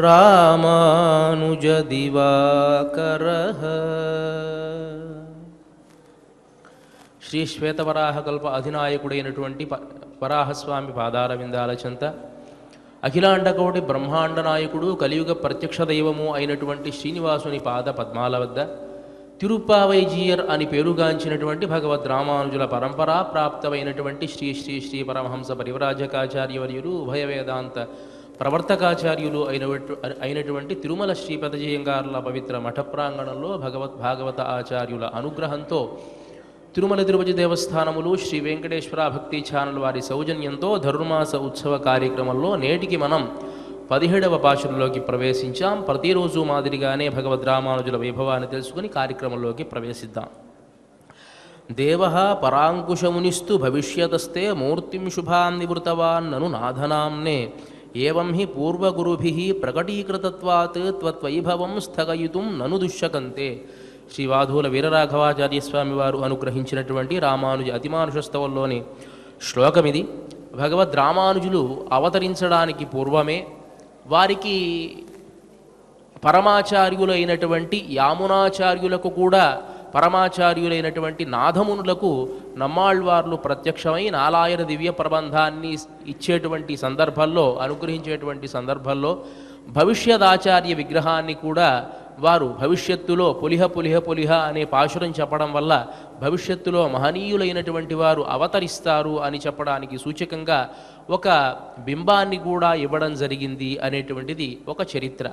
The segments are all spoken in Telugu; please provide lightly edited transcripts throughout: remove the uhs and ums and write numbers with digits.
రామానుజదివాకరః. శ్రీ శ్వేతవరాహకల్ప అధినాయకుడైనటువంటి వరాహస్వామి పాదార విందాల చెంత అఖిలాండకోటి బ్రహ్మాండ నాయకుడు కలియుగ ప్రత్యక్ష దైవము అయినటువంటి శ్రీనివాసుని పాద పద్మాల వద్ద తిరుప్పావైజీయర్ అని పేరుగాంచినటువంటి భగవద్ రామానుజుల పరంపరా ప్రాప్తమైనటువంటి శ్రీ శ్రీ శ్రీ పరమహంస పరివ్రాజకాచార్యవర్యులు ఉభయ వేదాంత ప్రవర్తకాచార్యులు అయినటువంటి తిరుమల శ్రీపదజయంగారుల పవిత్ర మఠ ప్రాంగణంలో భాగవత ఆచార్యుల అనుగ్రహంతో తిరుమల తిరుపతి దేవస్థానములు శ్రీ వెంకటేశ్వర భక్తి ఛానల్ వారి సౌజన్యంతో ధనుర్మాస ఉత్సవ కార్యక్రమంలో నేటికి మనం 17వ పాశురంలోకి ప్రవేశించాం. ప్రతిరోజు మాదిరిగానే భగవద్ రామానుజుల వైభవాన్ని తెలుసుకుని కార్యక్రమంలోకి ప్రవేశిద్దాం. దేవః పరాంకుశమునిస్తు భవిష్యతస్తే మూర్తిం శుభాం నివృతవాన్నను నాథనాంనే ఏవం హి పూర్వగురుభిః ప్రకటీకృతత్వాత్ త్వద్వైభవం స్థగయితుం నను దుశ్శకంతే. శ్రీ వాధూల వీరరాఘవాచార్య స్వామి వారు అనుగ్రహించినటువంటి రామానుజ అతిమానుషస్తవంలోని శ్లోకమిది. భగవద్ రామానుజులు అవతరించడానికి పూర్వమే వారికి పరమాచార్యులైనటువంటి యామునాచార్యులకు కూడా పరమాచార్యులైనటువంటి నాథమునులకు నమ్మాళ్వార్లు ప్రత్యక్షమై నాలాయన దివ్య ప్రబంధాన్ని ఇచ్చేటువంటి సందర్భంలో అనుగ్రహించేటువంటి సందర్భంలో భవిష్యదాచార్య విగ్రహాన్ని కూడా వారు భవిష్యత్తులో పులిహ అనే పాశురం చెప్పడం వల్ల భవిష్యత్తులో మహనీయులైనటువంటి వారు అవతరిస్తారు అని చెప్పడానికి సూచకంగా ఒక బింబాన్ని కూడా ఇవ్వడం జరిగింది అనేటువంటిది ఒక చరిత్ర.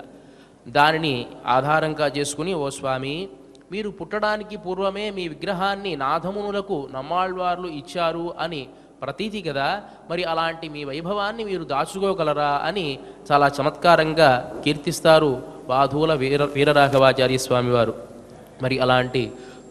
దానిని ఆధారంగా చేసుకుని, ఓ స్వామి, మీరు పుట్టడానికి పూర్వమే మీ విగ్రహాన్ని నాథమునులకు నమ్మాళ్వార్లు ఇచ్చారు అని ప్రతీతి కదా, మరి అలాంటి మీ వైభవాన్ని మీరు దాచుకోగలరా అని చాలా చమత్కారంగా కీర్తిస్తారు వాధూల వీరరాఘవాచార్య స్వామివారు. మరి అలాంటి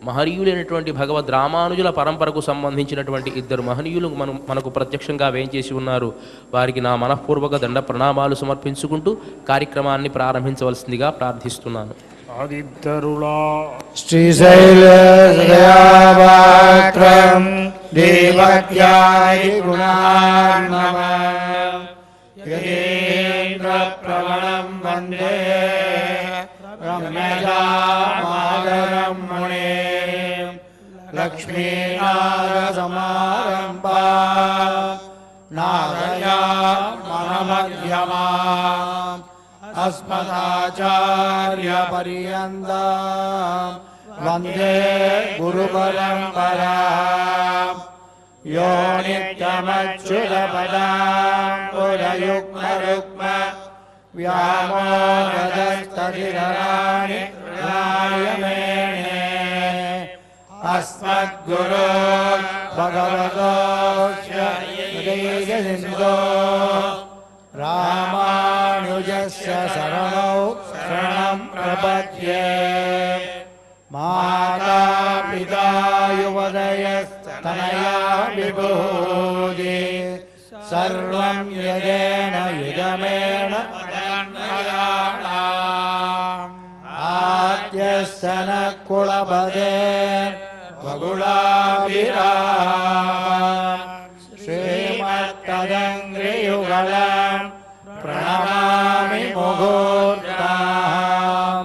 మహనీయులైనటువంటి భగవద్ రామానుజుల పరంపరకు సంబంధించినటువంటి ఇద్దరు మహనీయులు మనకు ప్రత్యక్షంగా వేంచేసి ఉన్నారు. వారికి నా మనఃపూర్వక దండ ప్రణామాలు సమర్పించుకుంటూ కార్యక్రమాన్ని ప్రారంభించవలసిందిగా ప్రార్థిస్తున్నాను. ఆదిత్తరులా శ్రీశైలయావాక్రం దేవత్యాది గుణార్ణవం యదేంద్రప్రవణం వందే రమ్యజామాదరం మునేం లక్ష్మీనాథసమారంభాం నాదయామనమధ్యమాం అస్మదాచార్యపర్యంతం వందే గురుపరంపరాం. యో నిత్యమచ్యుతపదాంబుజయుగ్మరుగ్మ వ్యామోహదస్తధిరాణి రాయమేణే అస్మద్గురో భగవతోస్య దేశసింధో రామానుజస్య శరణం ప్రపద్యే. మాతా పితా యువదయస్తనయా విభూతి సర్వం యదేన యుగమేణ ఆద్యస్తన కులపదే బగుళాభిరామ శ్రీమత్తదంగ్రియుగళం ప్రణమామి ముహూర్తాం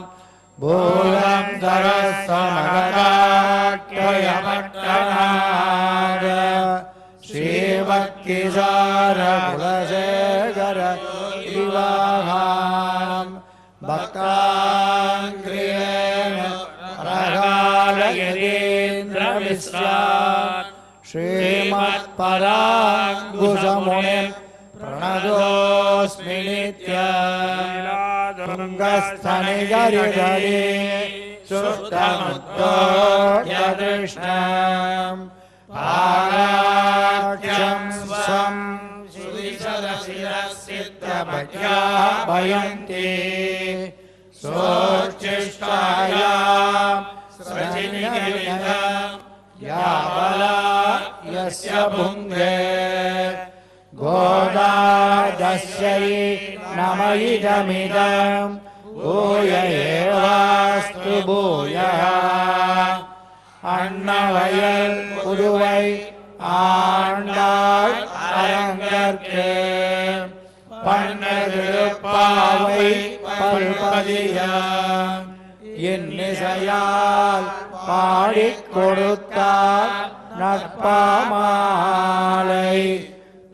భూలం సరస్వమగతాక్షయమట్టనాద శ్రీభక్తిసార కులశేఖర వివాహాం భక్తాంగ్రియేణ ప్రగాళయతీంద్రమిశ్రాం శ్రీమత్పరాంగుశమునిం ప్రణతోస్మి నిత్యస్తుంగస్థనిగరిధరి సుప్తముద్బోధ్యకృష్ణం పారాఖ్యం స్వం సుదిశరశిరసిద్ధభక్త్యా భయంతి సోచ్ఛిష్టాయాం సృజినిగరిధం యాబలా యస్య భుంగే గోదాదస్యై నమ ఇదమిదం భూయ ఏవాస్తు భూయః. అన్నవయల్ పుదువై ஆண்டாள் அரங்கற்கு பன்னதிருப்பாவை பதியம் இன்னிசையால் பாடிக் கொடுத்தார் நற்பாமாலை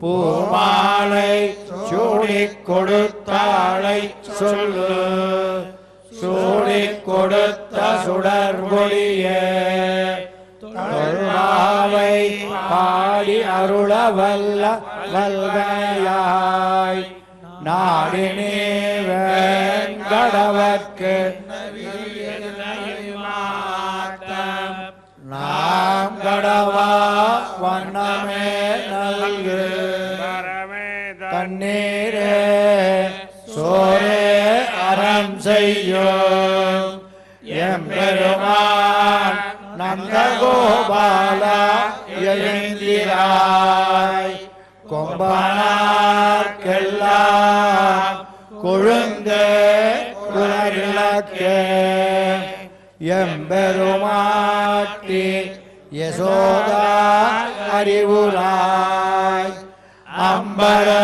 பூமாலை சூடிக் கொடுத்தாளை சொல்லு சூடிக் கொடுத்த சுடர்கொடியே தொல்வாவை பாடி அருள வல்ல வல்கையாய் நாடினே வேங்கடவர்க்கு நாம் கடவா வண்ணமே நல்கு தண்ணீரே சோரே அறம் செய்யும் எம்பெருமான் நந்தகோபாலா எழுந்திராய் கொம்பனார்க்கெல்லாம் கொழுந்து குலவிளக்கே எம்பெருமாட்டி யசோதா அறிவுராய்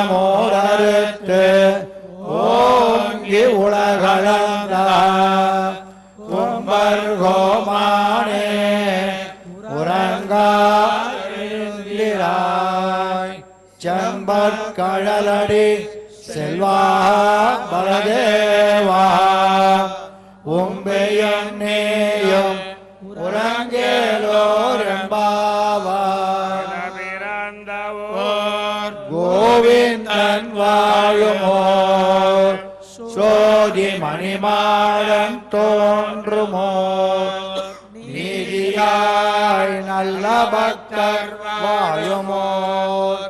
அம்பரமோரறுத்து ஓங்கி உலகளந்த கும்பர்கோமானே உறங்காய் செம்பற்கழலடி செல்வா பலதேவா உம்பையும் நேயும் உறங்கேலோரெம்பாவார் கோவிந்தன் வாழுமோர் சோதி மணிமாடன் தோன்றுமோ நீதியாய் நல்ல பக்தர் வாழுமோர்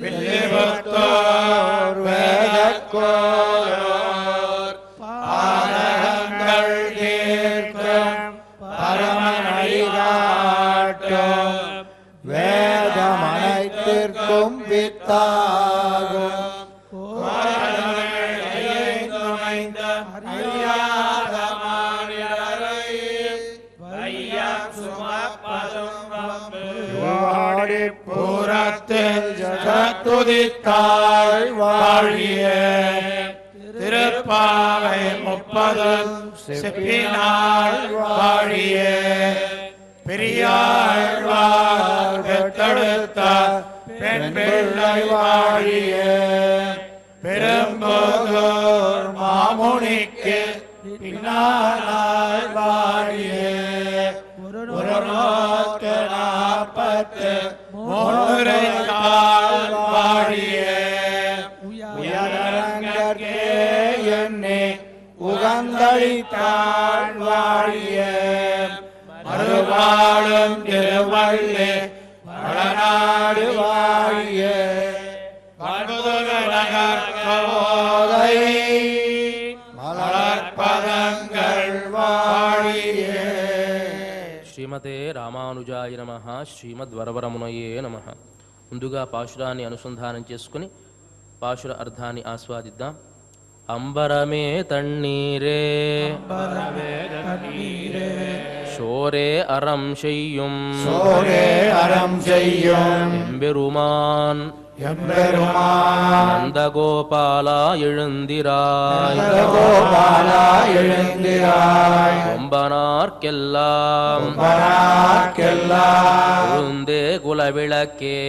வில்லிபுத்தோர் வேதக்கோர் பாதகங்கள் தீர்க்கும் பரமனடிகாட்டும் வேதமனைத்திற்கும் வித்தாகும் பூரத்தில் ஜகத்துதித்தாய் வாழிய திருப்பாவை 30 செப்பினாள் வாழிய பெரியாழ்வார் பெற்றெடுத்த பெண் பிள்ளை வாழிய பெரும்போதோர் மாமுனிக்கு பின்னாளாய் வாழிய ஒரு 40 வாழிய உயரங்கே என்னை உகந்தளித்தாள் வாழிய மறுபாடும் திருவள்ளி வளநாடு வாழிய மலர்பதங்கள் வாழிய. శ్రీమతే రామానుజాయ నమః. శ్రీమద్వరవరమునయే నమః. ముందుగా పాశురాన్ని అనుసంధానం చేసుకుని పాశుర అర్థాన్ని ఆస్వాదిద్దాం. అంబరమే తన్నీరే சோரே அறம் செய்யும் எம்பெருமான் நந்தகோபாலா எழுந்திராய் கொம்பனார்க்கெல்லாம் கொழுந்தே குலவிளக்கே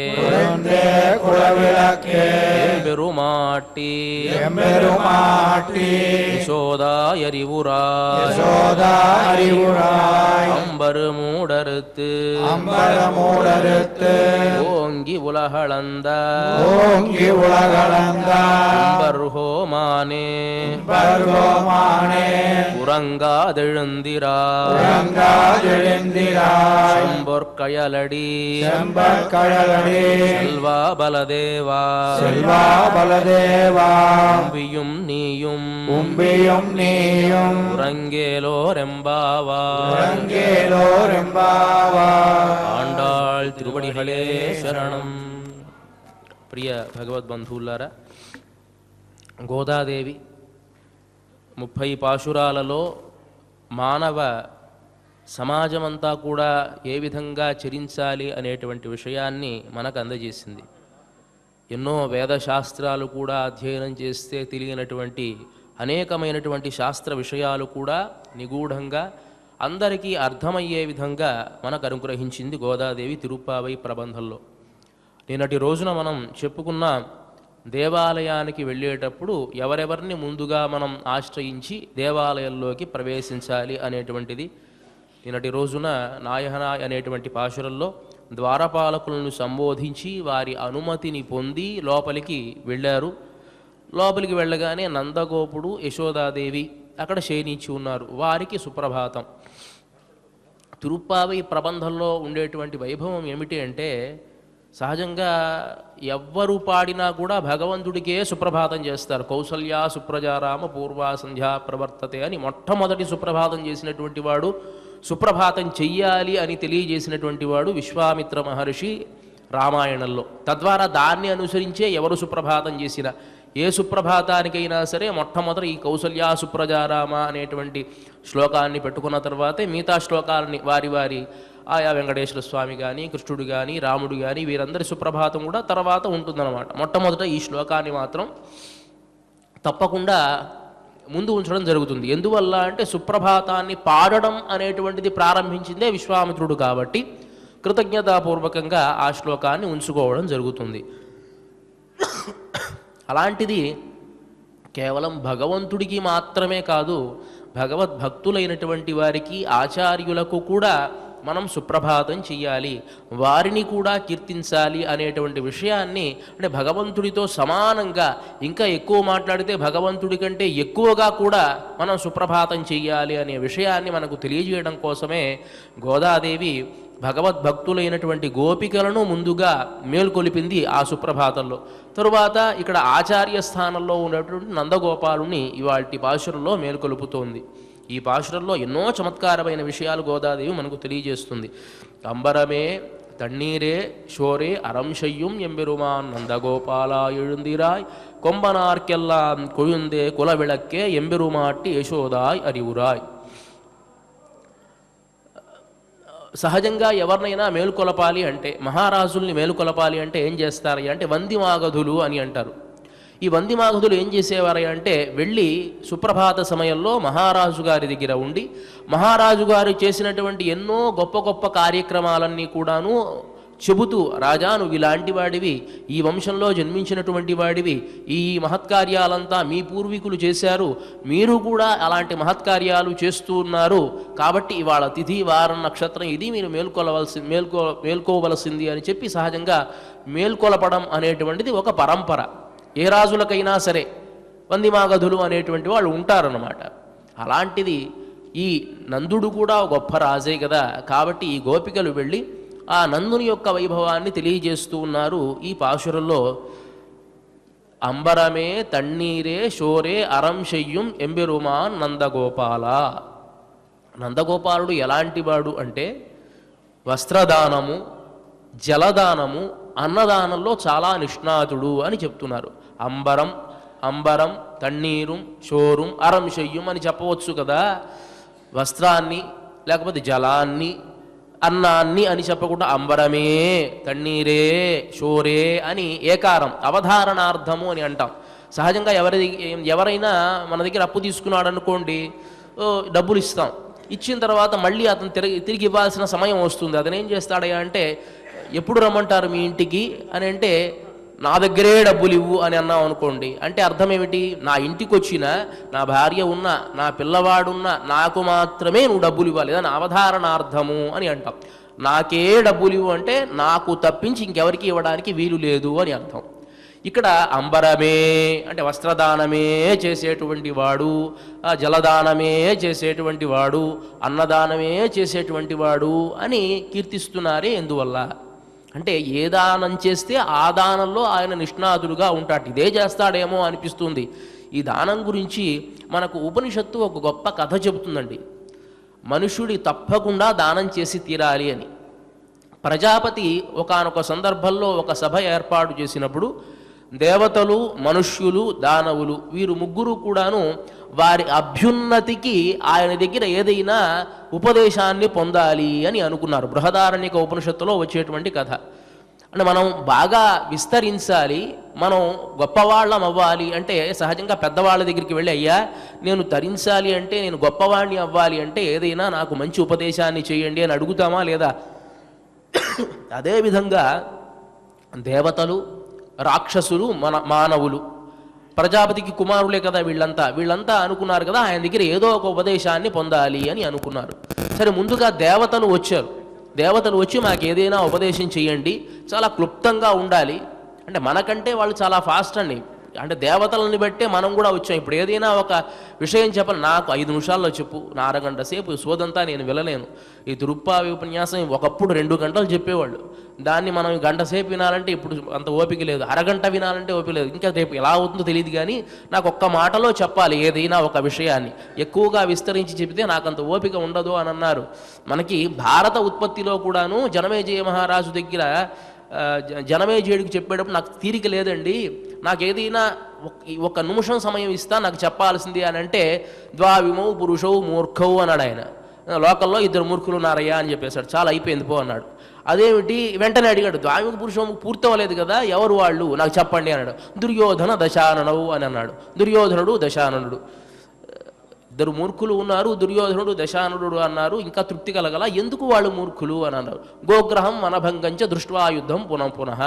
எம்பெருமாட்டி யசோதாயறிவுராய் அம்பரு மூடறுத்து ஓங்கி உலகளந்த அம்பர்ஹோமானே உறங்காதெழுந்திராய் செம்பொற்கழலடி செல்வா பலதேவா உம்பியும் நீயும் உறங்கேலோரெம்பாவாய் ஆண்டாள் திருவடிகளே శరణం. ప్రియ భగవద్బంధువులారా, గోదాదేవి 30 పాశురాలలో మానవ సమాజమంతా కూడా ఏ విధంగా చరించాలి అనేటువంటి విషయాన్ని మనకు అందజేసింది. ఎన్నో వేదశాస్త్రాలు కూడా అధ్యయనం చేస్తే తెలియనటువంటి అనేకమైనటువంటి శాస్త్ర విషయాలు కూడా నిగూఢంగా అందరికీ అర్థమయ్యే విధంగా మనకు అనుగ్రహించింది గోదాదేవి తిరుప్పావై ప్రబంధంలో. నిన్నటి రోజున మనం చెప్పుకున్న దేవాలయానికి వెళ్ళేటప్పుడు ఎవరెవరిని ముందుగా మనం ఆశ్రయించి దేవాలయంలోకి ప్రవేశించాలి అనేటువంటిది నిన్నటి రోజున నాయహనాయ్ అనేటువంటి పాశురంలో ద్వారపాలకులను సంబోధించి వారి అనుమతిని పొంది లోపలికి వెళ్ళారు. లోపలికి వెళ్ళగానే నందగోపుడు యశోదాదేవి అక్కడ శయనించి ఉన్నారు. వారికి సుప్రభాతం. తిరుప్పావై ప్రబంధంలో ఉండేటువంటి వైభవం ఏమిటి అంటే సహజంగా ఎవ్వరు పాడినా కూడా భగవంతుడికే సుప్రభాతం చేస్తారు. కౌసల్యా సుప్రజారామ పూర్వా సంధ్యా ప్రవర్తతే అని మొట్టమొదటి సుప్రభాతం చేసినటువంటి వాడు, సుప్రభాతం చెయ్యాలి అని తెలియజేసినటువంటి వాడు విశ్వామిత్ర మహర్షి రామాయణంలో. తద్వారా దాన్ని అనుసరించే ఎవరు సుప్రభాతం చేసినా ఏ సుప్రభాతానికైనా సరే మొట్టమొదటి ఈ కౌసల్యా సుప్రజారామ అనేటువంటి శ్లోకాన్ని పెట్టుకున్న తర్వాతే మిగతా శ్లోకాలని వారి వారి ఆయా వెంకటేశ్వర స్వామి కానీ కృష్ణుడు కానీ రాముడు కానీ వీరందరి సుప్రభాతం కూడా తర్వాత ఉంటుందన్నమాట. మొట్టమొదట ఈ శ్లోకాన్ని మాత్రం తప్పకుండా ముందు ఉంచడం జరుగుతుంది. ఎందువల్ల అంటే సుప్రభాతాన్ని పాడడం అనేటువంటిది ప్రారంభించిందే విశ్వామిత్రుడు కాబట్టి కృతజ్ఞతాపూర్వకంగా ఆ శ్లోకాన్ని ఉంచుకోవడం జరుగుతుంది. అలాంటిది కేవలం భగవంతుడికి మాత్రమే కాదు, భగవద్భక్తులైనటువంటి వారికి ఆచార్యులకు కూడా మనం సుప్రభాతం చెయ్యాలి, వారిని కూడా కీర్తించాలి అనేటువంటి విషయాన్ని, అంటే భగవంతుడితో సమానంగా ఇంకా ఎక్కువ మాట్లాడితే భగవంతుడి కంటే ఎక్కువగా కూడా మనం సుప్రభాతం చెయ్యాలి అనే విషయాన్ని మనకు తెలియజేయడం కోసమే గోదాదేవి భగవద్భక్తులైనటువంటి గోపికలను ముందుగా మేల్కొలిపింది ఆ సుప్రభాతంలో. తరువాత ఇక్కడ ఆచార్య స్థానంలో ఉన్నటువంటి నందగోపాలుని ఇవాల్టి పాశురంలో మేల్కొలుపుతోంది. ఈ పాశురంలో ఎన్నో చమత్కారమైన విషయాలు గోదాదేవి మనకు తెలియజేస్తుంది. అంబరమే తన్నీరే షోరే అరంశయ్యం ఎంబెరుమాన్ నందగోపాల எழுந்திராய் கொம்பனார்க்கெல்லாம் கொழுந்தே குலவிளக்கே எம்பெருமாட்டி యశోదాయ్ అరివురాయ్. సహజంగా ఎవరినైనా మేలుకొలపాలి అంటే, మహారాజుల్ని మేలుకొలపాలి అంటే ఏం చేస్తారు అంటే వందిమాగధులు అని అంటారు. ఈ వందిమాగధులు ఏం చేసేవారు అంటే వెళ్ళి సుప్రభాత సమయంలో మహారాజు గారి దగ్గర ఉండి మహారాజు గారు చేసినటువంటి ఎన్నో గొప్ప గొప్ప కార్యక్రమాలన్నీ కూడాను చెబుతూ, రాజా నువ్వు ఇలాంటి వాడివి, ఈ వంశంలో జన్మించినటువంటి వాడివి, ఈ మహత్కార్యాలంతా మీ పూర్వీకులు చేశారు, మీరు కూడా అలాంటి మహత్కార్యాలు చేస్తూ ఉన్నారు, కాబట్టి ఇవాళ తిథి వారం నక్షత్రం ఇది మీరు మేల్కోవలసింది అని చెప్పి సహజంగా మేల్కొలపడం అనేటువంటిది ఒక పరంపర. ఏ రాజులకైనా సరే వందిమాగధులు అనేటువంటి వాళ్ళు ఉంటారన్నమాట. అలాంటిది ఈ నందుడు కూడా గొప్ప రాజే కదా, కాబట్టి ఈ గోపికలు వెళ్ళి ఆ నందుని యొక్క వైభవాన్ని తెలియజేస్తూ ఉన్నారు ఈ పాశురంలో. అంబరమే తన్నీరే షోరే అరంశయ్యం ఎంబెరుమాన్ నందగోపాల. నందగోపాలుడు ఎలాంటి వాడు అంటే వస్త్రదానము, జలదానము, అన్నదానంలో చాలా నిష్ణాతుడు అని చెప్తున్నారు. అంబరం, అంబరం, తన్నీరు, షోరుం, అరంశయ్యం అని చెప్పవచ్చు కదా. వస్త్రాన్ని లేకపోతే జలాన్ని, అన్నాన్ని అని చెప్పకుండా అంబరమే, తన్నీరే, షోరే అని ఏకారం అవధారణార్థము అని అంటాం. సహజంగా ఎవరైనా మన దగ్గర అప్పు తీసుకున్నాడు అనుకోండి, డబ్బులు ఇస్తాం, ఇచ్చిన తర్వాత మళ్ళీ అతను తిరిగి ఇవ్వాల్సిన సమయం వస్తుంది. అతను ఏం చేస్తాడయ్యా అంటే ఎప్పుడు రమ్మంటారు మీ ఇంటికి అని అంటే నా దగ్గరే డబ్బులు ఇవ్వు అని అన్నాం అనుకోండి. అంటే అర్థం ఏమిటి, నా ఇంటికి వచ్చిన నా భార్య ఉన్నా నా పిల్లవాడున్నా నాకు మాత్రమే నువ్వు డబ్బులు ఇవ్వాలి, దాని అవధారణార్థము అని అంటాం. నాకే డబ్బులు ఇవ్వు అంటే నాకు తప్పించి ఇంకెవరికి ఇవ్వడానికి వీలు లేదు అని అర్థం. ఇక్కడ అంబరమే అంటే వస్త్రదానమే చేసేటువంటి వాడు, జలదానమే చేసేటువంటి వాడు, అన్నదానమే చేసేటువంటి వాడు అని కీర్తిస్తున్నారే. ఎందువల్ల అంటే ఏ దానం చేస్తే ఆ దానంలో ఆయన నిష్ణాతుడుగా ఉంటాడు. ఇదే చేస్తాడేమో అనిపిస్తుంది. ఈ దానం గురించి మనకు ఉపనిషత్తు ఒక గొప్ప కథ చెబుతుందండి. మనుష్యుడి తప్పకుండా దానం చేసి తీరాలి అని. ప్రజాపతి ఒకానొక సందర్భంలో ఒక సభ ఏర్పాటు చేసినప్పుడు దేవతలు, మనుష్యులు, దానవులు వీరు ముగ్గురు కూడాను వారి అభ్యున్నతికి ఆయన దగ్గర ఏదైనా ఉపదేశాన్ని పొందాలి అని అనుకున్నారు. బృహదారణ్యక ఉపనిషత్తులో వచ్చేటువంటి కథ. అంటే మనం బాగా విస్తరించాలి, మనం గొప్పవాళ్ళం అవ్వాలి అంటే సహజంగా పెద్దవాళ్ళ దగ్గరికి వెళ్ళి, అయ్యా నేను తరించాలి అంటే, నేను గొప్పవాడిని అవ్వాలి అంటే ఏదైనా నాకు మంచి ఉపదేశాన్ని చేయండి అని అడుగుతామా లేదా? అదేవిధంగా దేవతలు, రాక్షసులు, మానవులు, ప్రజాపతికి కుమారులే కదా వీళ్ళంతా అనుకున్నారు కదా ఆయన దగ్గర ఏదో ఒక ఉపదేశాన్ని పొందాలి అని అనుకున్నారు. సరే, ముందుగా దేవతలు వచ్చారు. దేవతలు వచ్చి మాకు ఏదైనా ఉపదేశం చేయండి, చాలా క్లుప్తంగా ఉండాలి. అంటే మనకంటే వాళ్ళు చాలా ఫాస్ట్ అండి. అంటే దేవతలని బట్టే మనం కూడా వచ్చాం. ఇప్పుడు ఏదైనా ఒక విషయం చెప్పాలి, నాకు 5 నిమిషాల్లో చెప్పు, నా అరగంట సేపు సోదంతా నేను వినలేను. ఈ తిరుప్పావి ఉపన్యాసం ఒకప్పుడు 2 గంటలు చెప్పేవాళ్ళు, దాన్ని మనం గంట సేపు వినాలంటే ఇప్పుడు అంత ఓపిక లేదు, అరగంట వినాలంటే ఓపిక లేదు. ఇంకా రేపు ఎలా అవుతుందో తెలియదు, కానీ నాకు ఒక్క మాటలో చెప్పాలి ఏదైనా ఒక విషయాన్ని, ఎక్కువగా విస్తరించి చెబితే నాకు అంత ఓపిక ఉండదు అని అన్నారు. మనకి భారత ఉత్పత్తిలో కూడాను జనమేజయ మహారాజు దగ్గర జనమేజయుడికి చెప్పేటప్పుడు నాకు తీరిక లేదండి, నాకు ఏదైనా ఒక నిమిషం సమయం ఇస్తా, నాకు చెప్పాల్సింది అని అంటే, ద్వావిమౌ పురుషౌ మూర్ఖౌ అన్నాడు ఆయన. లోకల్లో 2 మూర్ఖులు ఉన్నారయ్యా అని చెప్పేశాడు. చాలా అయిపోయింది పో అన్నాడు. అదేమిటి? వెంటనే అడిగాడు, ద్వావిమ పురుషం పూర్తవలేదు కదా, ఎవరు వాళ్ళు నాకు చెప్పండి అన్నాడు. దుర్యోధన దశాననవు అని అన్నాడు. దుర్యోధనుడు, దశాననుడు 2 మూర్ఖులు ఉన్నారు, దుర్యోధనుడు, దశాననుడు అన్నారు. ఇంకా తృప్తి కలగల, ఎందుకు వాళ్ళు మూర్ఖులు అని అన్నారు. గోగ్రహం మనభంగంచ దృష్ట్వా యుద్ధం పునః.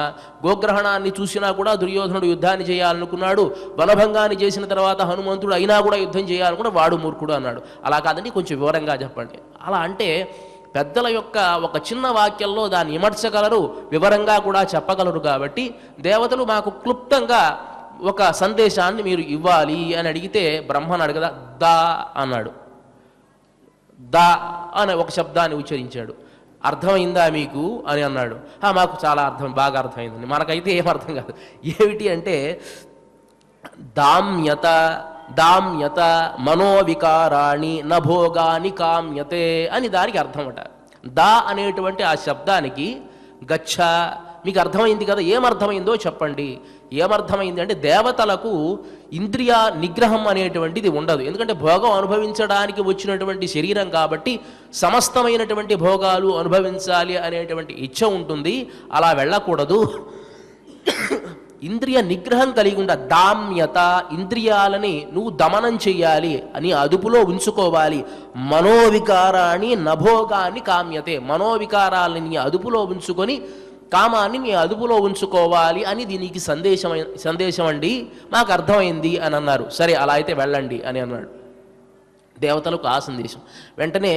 గోగ్రహణాన్ని చూసినా కూడా దుర్యోధనుడు యుద్ధాన్ని చేయాలనుకున్నాడు, వనభంగాన్ని చేసిన తర్వాత హనుమంతుడు అయినా కూడా యుద్ధం చేయాలనుకున్నా, వాడు మూర్ఖుడు అన్నాడు. అలా కాదండి, కొంచెం వివరంగా చెప్పండి. అలా అంటే పెద్దల యొక్క ఒక చిన్న వాక్యంలో దాన్ని విమర్శగలరు, వివరంగా కూడా చెప్పగలరు. కాబట్టి దేవతలు మాకు క్లుప్తంగా ఒక సందేశాన్ని మీరు ఇవ్వాలి అని అడిగితే, బ్రహ్మను అడగదా, దా అన్నాడు. దా అనే ఒక శబ్దాన్ని ఉచ్చరించాడు. అర్థమైందా మీకు అని అన్నాడు. మాకు చాలా బాగా అర్థమైందండి. మనకైతే ఏం అర్థం కాదు. ఏమిటి అంటే, దామ్యత దామ్యత మనోవికారాణి నభోగాని కామ్యతే అని దానికి అర్థమట. దా అనేటువంటి ఆ శబ్దానికి గచ్చ, మీకు అర్థమైంది కదా, ఏమర్థమైందో చెప్పండి. ఏమర్థమైంది అంటే, దేవతలకు ఇంద్రియ నిగ్రహం అనేటువంటిది ఉండదు. ఎందుకంటే భోగం అనుభవించడానికి వచ్చినటువంటి శరీరం కాబట్టి సమస్తమైనటువంటి భోగాలు అనుభవించాలి అనేటువంటి ఇచ్ఛ ఉంటుంది. అలా వెళ్ళకూడదు. ఇంద్రియ నిగ్రహం కలిగి ఉండ, దామ్యత, ఇంద్రియాలని నువ్వు దమనం చెయ్యాలి, అని అదుపులో ఉంచుకోవాలి. మనోవికారాన్ని నభోగాన్ని కామ్యతే, మనోవికారాలని నీ అదుపులో ఉంచుకొని కామాన్ని నీ అదుపులో ఉంచుకోవాలి అని దీనికి సందేశం అండి, మాకు అర్థమైంది అని అన్నారు. సరే, అలా అయితే వెళ్ళండి అని అన్నాడు. దేవతలకు ఆ సందేశం. వెంటనే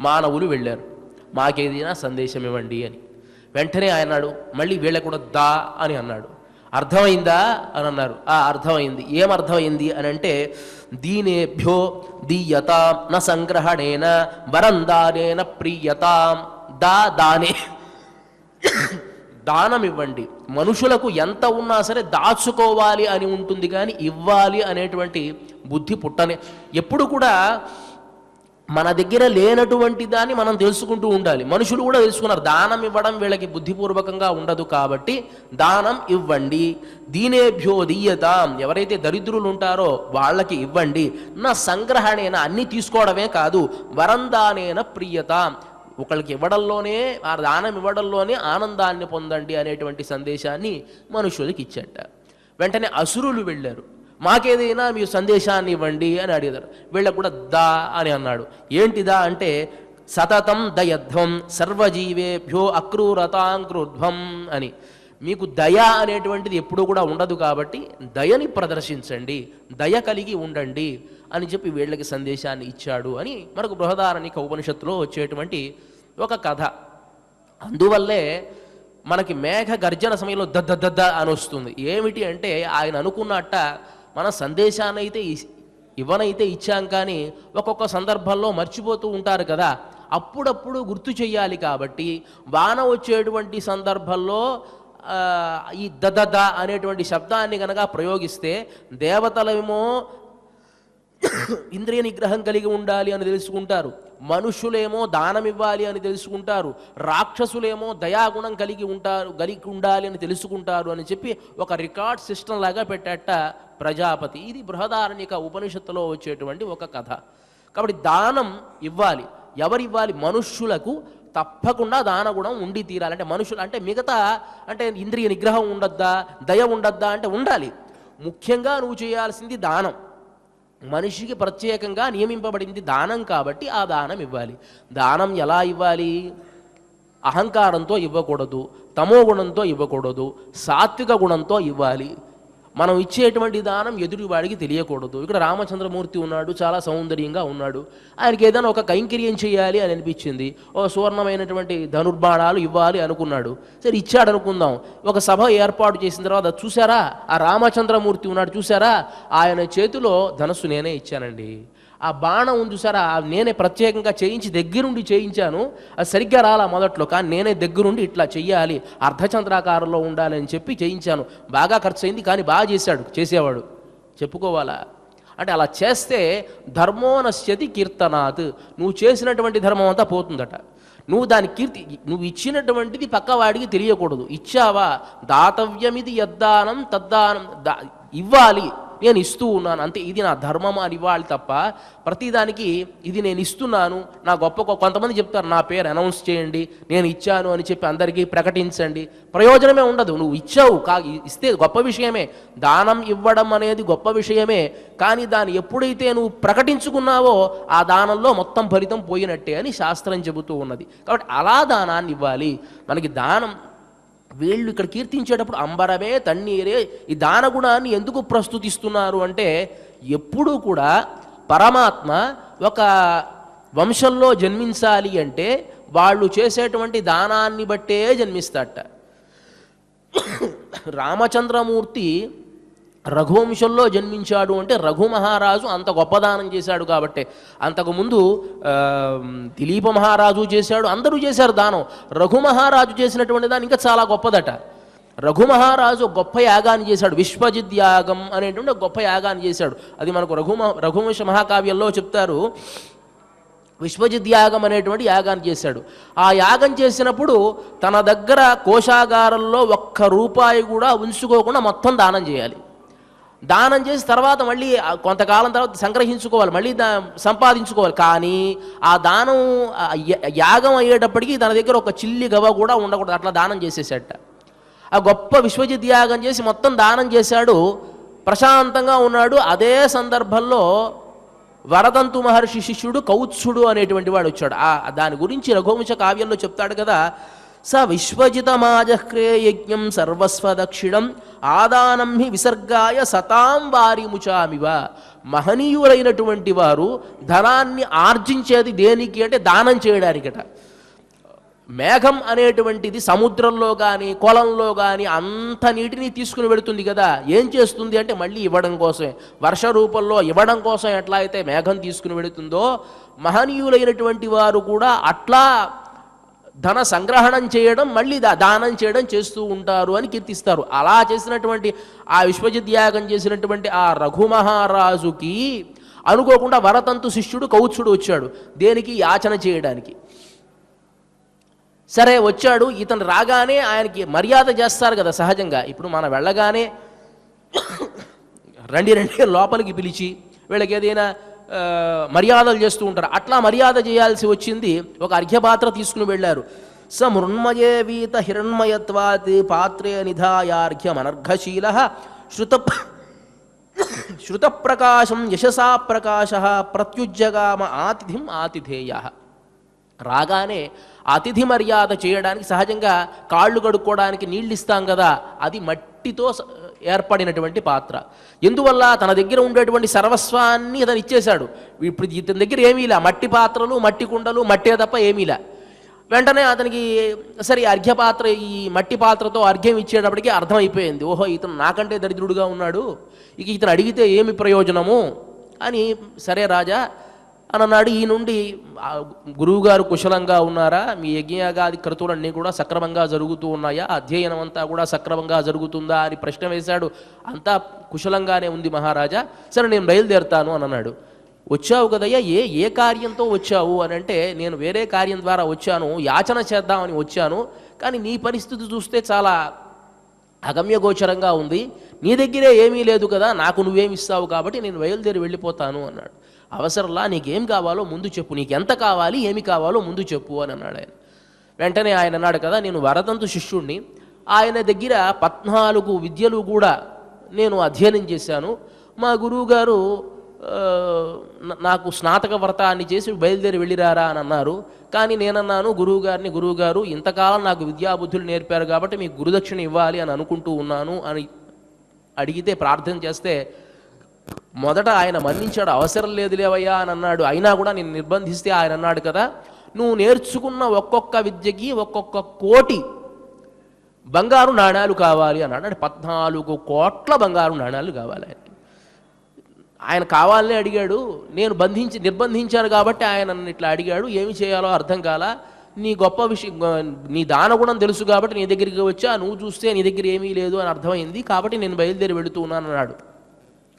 మానవులు వెళ్ళారు, మాకేదైనా సందేశం ఇవ్వండి అని. వెంటనే ఆయన అన్నాడు, మళ్ళీ వీళ్ళకు కూడా దా అని అన్నాడు. అర్థమైందా అని అన్నారు. అర్థమైంది. ఏమర్థమైంది అని అంటే, దీనేభ్యో దీయతాం న సంగ్రహణేన వరందానేన ప్రియతాం. దానే దానం ఇవ్వండి. మనుషులకు ఎంత ఉన్నా సరే దాచుకోవాలి అని ఉంటుంది, కానీ ఇవ్వాలి అనేటువంటి బుద్ధి పుట్టనే. ఎప్పుడు కూడా మన దగ్గర లేనటువంటి దాన్ని మనం తెలుసుకుంటూ ఉండాలి. మనుషులు కూడా తెలుసుకున్నారు, దానం ఇవ్వడం వీళ్ళకి బుద్ధిపూర్వకంగా ఉండదు, కాబట్టి దానం ఇవ్వండి. దీనేభ్యో దీయతాం, ఎవరైతే దరిద్రులు ఉంటారో వాళ్ళకి ఇవ్వండి. నా సంగ్రహణేన, అన్నీ తీసుకోవడమే కాదు, వరందానేన ప్రియతాం, ఒకళ్ళకి ఇవ్వడంలోనే, ఆ దానం ఇవ్వడంలోనే ఆనందాన్ని పొందండి అనేటువంటి సందేశాన్ని మనుషులకి ఇచ్చట. వెంటనే అసురులు వెళ్ళారు, మాకేదైనా మీరు సందేశాన్ని ఇవ్వండి అని అడిగారు. వీళ్ళకు కూడా దా అని అన్నాడు. ఏంటిదా అంటే, సతతం దయధ్వం సర్వజీవేభ్యో అక్రూరతాంక్రుధ్వం అని. మీకు దయ అనేటువంటిది ఎప్పుడూ కూడా ఉండదు, కాబట్టి దయని ప్రదర్శించండి, దయ కలిగి ఉండండి అని చెప్పి వీళ్ళకి సందేశాన్ని ఇచ్చాడు అని మనకు బృహదారణ్యక ఉపనిషత్తులో వచ్చేటువంటి ఒక కథ. అందువల్లే మనకి మేఘ గర్జన సమయంలో దద్ద అని వస్తుంది. ఏమిటి అంటే, ఆయన అనుకున్నట్ట మన సందేశాన్ని అయితే ఇవ్వనైతే ఇచ్చాం, కానీ ఒక్కొక్క సందర్భంలో మర్చిపోతూ ఉంటారు కదా, అప్పుడప్పుడు గుర్తు చెయ్యాలి. కాబట్టి వాన వచ్చేటువంటి సందర్భంలో ఈ దద అనేటువంటి శబ్దాన్ని కనుక ప్రయోగిస్తే, దేవతలేమో ఇంద్రియ నిగ్రహం కలిగి ఉండాలి అని తెలుసుకుంటారు, మనుషులేమో దానం ఇవ్వాలి అని తెలుసుకుంటారు, రాక్షసులేమో దయాగుణం కలిగి ఉండాలి అని తెలుసుకుంటారు అని చెప్పి ఒక రికార్డ్ సిస్టమ్ లాగా పెట్టాట ప్రజాపతి. ఇది బృహదారణ్యక ఉపనిషత్తులో వచ్చేటువంటి ఒక కథ. కాబట్టి దానం ఇవ్వాలి. ఎవరివ్వాలి? మనుష్యులకు తప్పకుండా దానగుణం ఉండి తీరాలి. అంటే మనుషులు అంటే మిగతా అంటే ఇంద్రియ నిగ్రహం ఉండద్దా, దయ ఉండద్దా అంటే ఉండాలి. ముఖ్యంగా నువ్వు చేయాల్సింది దానం. మనిషికి ప్రత్యేకంగా నియమింపబడింది దానం కాబట్టి ఆ దానం ఇవ్వాలి. దానం ఎలా ఇవ్వాలి? అహంకారంతో ఇవ్వకూడదు, తమో గుణంతో ఇవ్వకూడదు, సాత్విక గుణంతో ఇవ్వాలి. మనం ఇచ్చేటువంటి దానం ఎదుటివాడికి తెలియకూడదు. ఇక్కడ రామచంద్రమూర్తి ఉన్నాడు, చాలా సౌందర్యంగా ఉన్నాడు. ఆయనకి ఏదైనా ఒక కైంకర్యం చేయాలి అని అనిపించింది. ఓ సువర్ణమైనటువంటి ధనుర్బాణాలు ఇవ్వాలి అనుకున్నాడు. సరే ఇచ్చాడు అనుకుందాం. ఒక సభ ఏర్పాటు చేసిన తర్వాత చూసారా, ఆ రామచంద్రమూర్తి ఉన్నాడు చూసారా, ఆయన చేతిలో ధనస్సు నేనే ఇచ్చానండి. ఆ బాణం ఉంది చూసారా, నేనే ప్రత్యేకంగా చేయించి దగ్గరుండి చేయించాను. అది సరిగ్గా రాలా మొదట్లో, కానీ నేనే దగ్గరుండి ఇట్లా చెయ్యాలి, అర్ధచంద్రాకారంలో ఉండాలి అని చెప్పి చేయించాను. బాగా ఖర్చు అయింది, కానీ బాగా చేశాడు చేసేవాడు. చెప్పుకోవాలా అంటే అలా చేస్తే ధర్మో నశ్యతి కీర్తనాత్, నువ్వు చేసినటువంటి ధర్మం అంతా పోతుందట. నువ్వు దాని కీర్తి, నువ్వు ఇచ్చినటువంటిది పక్కవాడికి తెలియకూడదు. ఇచ్చావా, దాతవ్యమిది యద్దానం తద్దానం, ఇవ్వాలి, నేను ఇస్తూ ఉన్నాను అంతే, ఇది నా ధర్మం అని ఇవ్వాలి తప్ప ప్రతిదానికి ఇది నేను ఇస్తున్నాను, నా గొప్ప కొంతమంది చెప్తారు నా పేరు అనౌన్స్ చేయండి, నేను ఇచ్చాను అని చెప్పి అందరికీ ప్రకటించండి, ప్రయోజనమే ఉండదు. నువ్వు ఇచ్చావు ఇస్తే గొప్ప విషయమే, దానం ఇవ్వడం అనేది గొప్ప విషయమే, కానీ దాన్ని ఎప్పుడైతే నువ్వు ప్రకటించుకున్నావో ఆ దానంలో మొత్తం ఫలితం పోయినట్టే అని శాస్త్రం చెబుతూ ఉన్నది. కాబట్టి అలా దానాన్ని ఇవ్వాలి. మనకి దానం వీళ్ళు ఇక్కడ కీర్తించేటప్పుడు అంబరమే తన్నీరే, ఈ దానగుణాన్ని ఎందుకు ప్రస్తుతిస్తున్నారు అంటే ఎప్పుడూ కూడా పరమాత్మ ఒక వంశంలో జన్మించాలి అంటే వాళ్ళు చేసేటువంటి దానాన్ని బట్టే జన్మిస్తాడట. రామచంద్రమూర్తి రఘువంశంలో జన్మించాడు అంటే రఘు మహారాజు అంత గొప్పదానం చేశాడు కాబట్టి. అంతకుముందు దిలీప మహారాజు చేశాడు, అందరూ చేశారు దానం. రఘు మహారాజు చేసినటువంటి దాన్ని ఇంకా చాలా గొప్పదట. రఘు మహారాజు గొప్ప యాగాన్ని చేశాడు, విశ్వజిత్ యాగం అనేటువంటి గొప్ప యాగాన్ని చేశాడు. అది మనకు రఘువంశ మహాకావ్యంలో చెప్తారు. విశ్వజిత్ యాగం అనేటువంటి యాగాన్ని చేశాడు. ఆ యాగం చేసినప్పుడు తన దగ్గర కోశాగారంలో ₹1 కూడా ఉంచుకోకుండా మొత్తం దానం చేయాలి. దానం చేసి తర్వాత మళ్ళీ కొంతకాలం తర్వాత సంగ్రహించుకోవాలి, మళ్ళీ సంపాదించుకోవాలి. కానీ ఆ దానం యాగం అయ్యేటప్పటికీ తన దగ్గర ఒక చిల్లి గవ కూడా ఉండకూడదు, అట్లా దానం చేసేసాట. ఆ గొప్ప విశ్వజిత్ యాగం చేసి మొత్తం దానం చేశాడు, ప్రశాంతంగా ఉన్నాడు. అదే సందర్భంలో వరదంతు మహర్షి శిష్యుడు కౌత్సుడు అనేటువంటి వాడు వచ్చాడు. దాని గురించి రఘువంశ కావ్యంలో చెప్తాడు కదా, స విశ్వజితమాజహ్రే యజ్ఞం సర్వస్వదక్షిణం ఆదానం హి విసర్గాయ సతాం వారిముచామివ. మహనీయులైనటువంటి వారు ధనాన్ని ఆర్జించేది దేనికి అంటే దానం చేయడానికట. మేఘం అనేటువంటిది సముద్రంలో కానీ కొలంలో కానీ అంత నీటిని తీసుకుని వెళుతుంది కదా, ఏం చేస్తుంది అంటే మళ్ళీ ఇవ్వడం కోసమే. వర్ష రూపంలో ఇవ్వడం కోసం ఎట్లా అయితే మేఘం తీసుకుని వెళుతుందో, మహనీయులైనటువంటి వారు కూడా అట్లా ధన సంగ్రహణం చేయడం మళ్ళీ దానం చేయడం చేస్తూ ఉంటారు అని కీర్తిస్తారు. అలా చేసినటువంటి ఆ విశ్వజిత్ యాగం చేసినటువంటి ఆ రఘు మహారాజుకి అనుకోకుండా వరతంతు శిష్యుడు కౌత్సుడు వచ్చాడు. దేనికి? యాచన చేయడానికి. సరే వచ్చాడు, ఇతను రాగానే ఆయనకి మర్యాద చేస్తారు కదా సహజంగా. ఇప్పుడు మనం వెళ్ళగానే రండి లోపలికి పిలిచి వీళ్ళకి ఏదైనా మర్యాదలు చేస్తూ ఉంటారు. అట్లా మర్యాద చేయాల్సి వచ్చింది. ఒక అర్ఘ్యపాత్ర తీసుకుని వెళ్ళారు. స మృన్మయే వీత హిరణ్మయత్వాత్ పాత్రే నిధాయార్ఘ్యమనర్ఘశీల శ్రుతప్రకాశం యశసా ప్రకాశ ప్రత్యుజ్జగామ ఆతిథిం ఆతిథేయ. రాగానే అతిథి మర్యాద చేయడానికి సహజంగా కాళ్ళు కడుక్కోవడానికి నీళ్ళు ఇస్తాం కదా, అది మట్టితో ఏర్పడినటువంటి పాత్ర. ఎందువల్ల? తన దగ్గర ఉండేటువంటి సర్వస్వాన్ని అతను ఇచ్చేశాడు. ఇప్పుడు ఇతని దగ్గర ఏమీలా, మట్టి పాత్రలు మట్టి కుండలు మట్టే తప్ప ఏమీలా. వెంటనే అతనికి సరే అర్ఘ్యపాత్ర, ఈ మట్టి పాత్రతో అర్ఘ్యం ఇచ్చేటప్పటికి అర్థమైపోయింది, ఓహో ఇతను నాకంటే దరిద్రుడుగా ఉన్నాడు, ఇక ఇతను అడిగితే ఏమి ప్రయోజనము అని. సరే రాజా అని అన్నాడు. ఈ నుండి గురువుగారు కుశలంగా ఉన్నారా, మీ యజ్ఞయాగాది క్రతువులన్నీ కూడా సక్రమంగా జరుగుతూ ఉన్నాయా, అధ్యయనం అంతా కూడా సక్రమంగా జరుగుతుందా అని ప్రశ్న వేశాడు. అంతా కుశలంగానే ఉంది మహారాజా, సరే నేను బయలుదేరుతాను అని అన్నాడు. వచ్చావు కదయ్యా, ఏ కార్యంతో వచ్చావు అని అంటే, నేను వేరే కార్యం ద్వారా వచ్చాను, యాచన చేద్దామని వచ్చాను, కానీ నీ పరిస్థితి చూస్తే చాలా అగమ్యగోచరంగా ఉంది, నీ దగ్గరే ఏమీ లేదు కదా, నాకు నువ్వేమిస్తావు కాబట్టి నేను బయలుదేరి వెళ్ళిపోతాను అన్నాడు. అవసరంలా, నీకేం కావాలో ముందు చెప్పు, నీకు ఎంత కావాలి ఏమి కావాలో ముందు చెప్పు అని అన్నాడు ఆయన. వెంటనే ఆయన అన్నాడు కదా, నేను వరదంతు శిష్యుణ్ణి, ఆయన దగ్గర 14 విద్యలు కూడా నేను అధ్యయనం చేశాను. మా గురువుగారు నాకు స్నాతక వ్రతాన్ని చేసి బయలుదేరి వెళ్ళిరారా అని అన్నారు. కానీ నేనన్నాను గురువుగారు ఇంతకాలం నాకు విద్యాబుద్ధులు నేర్పారు కాబట్టి మీకు గురుదక్షిణ ఇవ్వాలి అని అనుకుంటూ ఉన్నాను అని అడిగితే, ప్రార్థన చేస్తే మొదట ఆయన మన్నించాడు. అవసరం లేదులేవయ్యా అని అన్నాడు. అయినా కూడా నేను నిర్బంధిస్తే ఆయన అన్నాడు కదా, నువ్వు నేర్చుకున్న ఒక్కొక్క విద్యకి ఒక్కొక్క కోటి బంగారు నాణాలు కావాలి అన్నాడు. అంటే 14 కోట్ల బంగారు నాణాలు కావాలి. ఆయన కావాలనే అడిగాడు. నేను నిర్బంధించాను కాబట్టి ఆయన నన్ను ఇట్లా అడిగాడు. ఏమి చేయాలో అర్థం కాలా. నీ గొప్ప విషయం, నీ దానగుణం తెలుసు కాబట్టి నీ దగ్గరికి వచ్చా, నువ్వు చూస్తే నీ దగ్గర ఏమీ లేదు అని అర్థమైంది కాబట్టి నేను బయలుదేరి వెళుతూ ఉన్నాను అన్నాడు.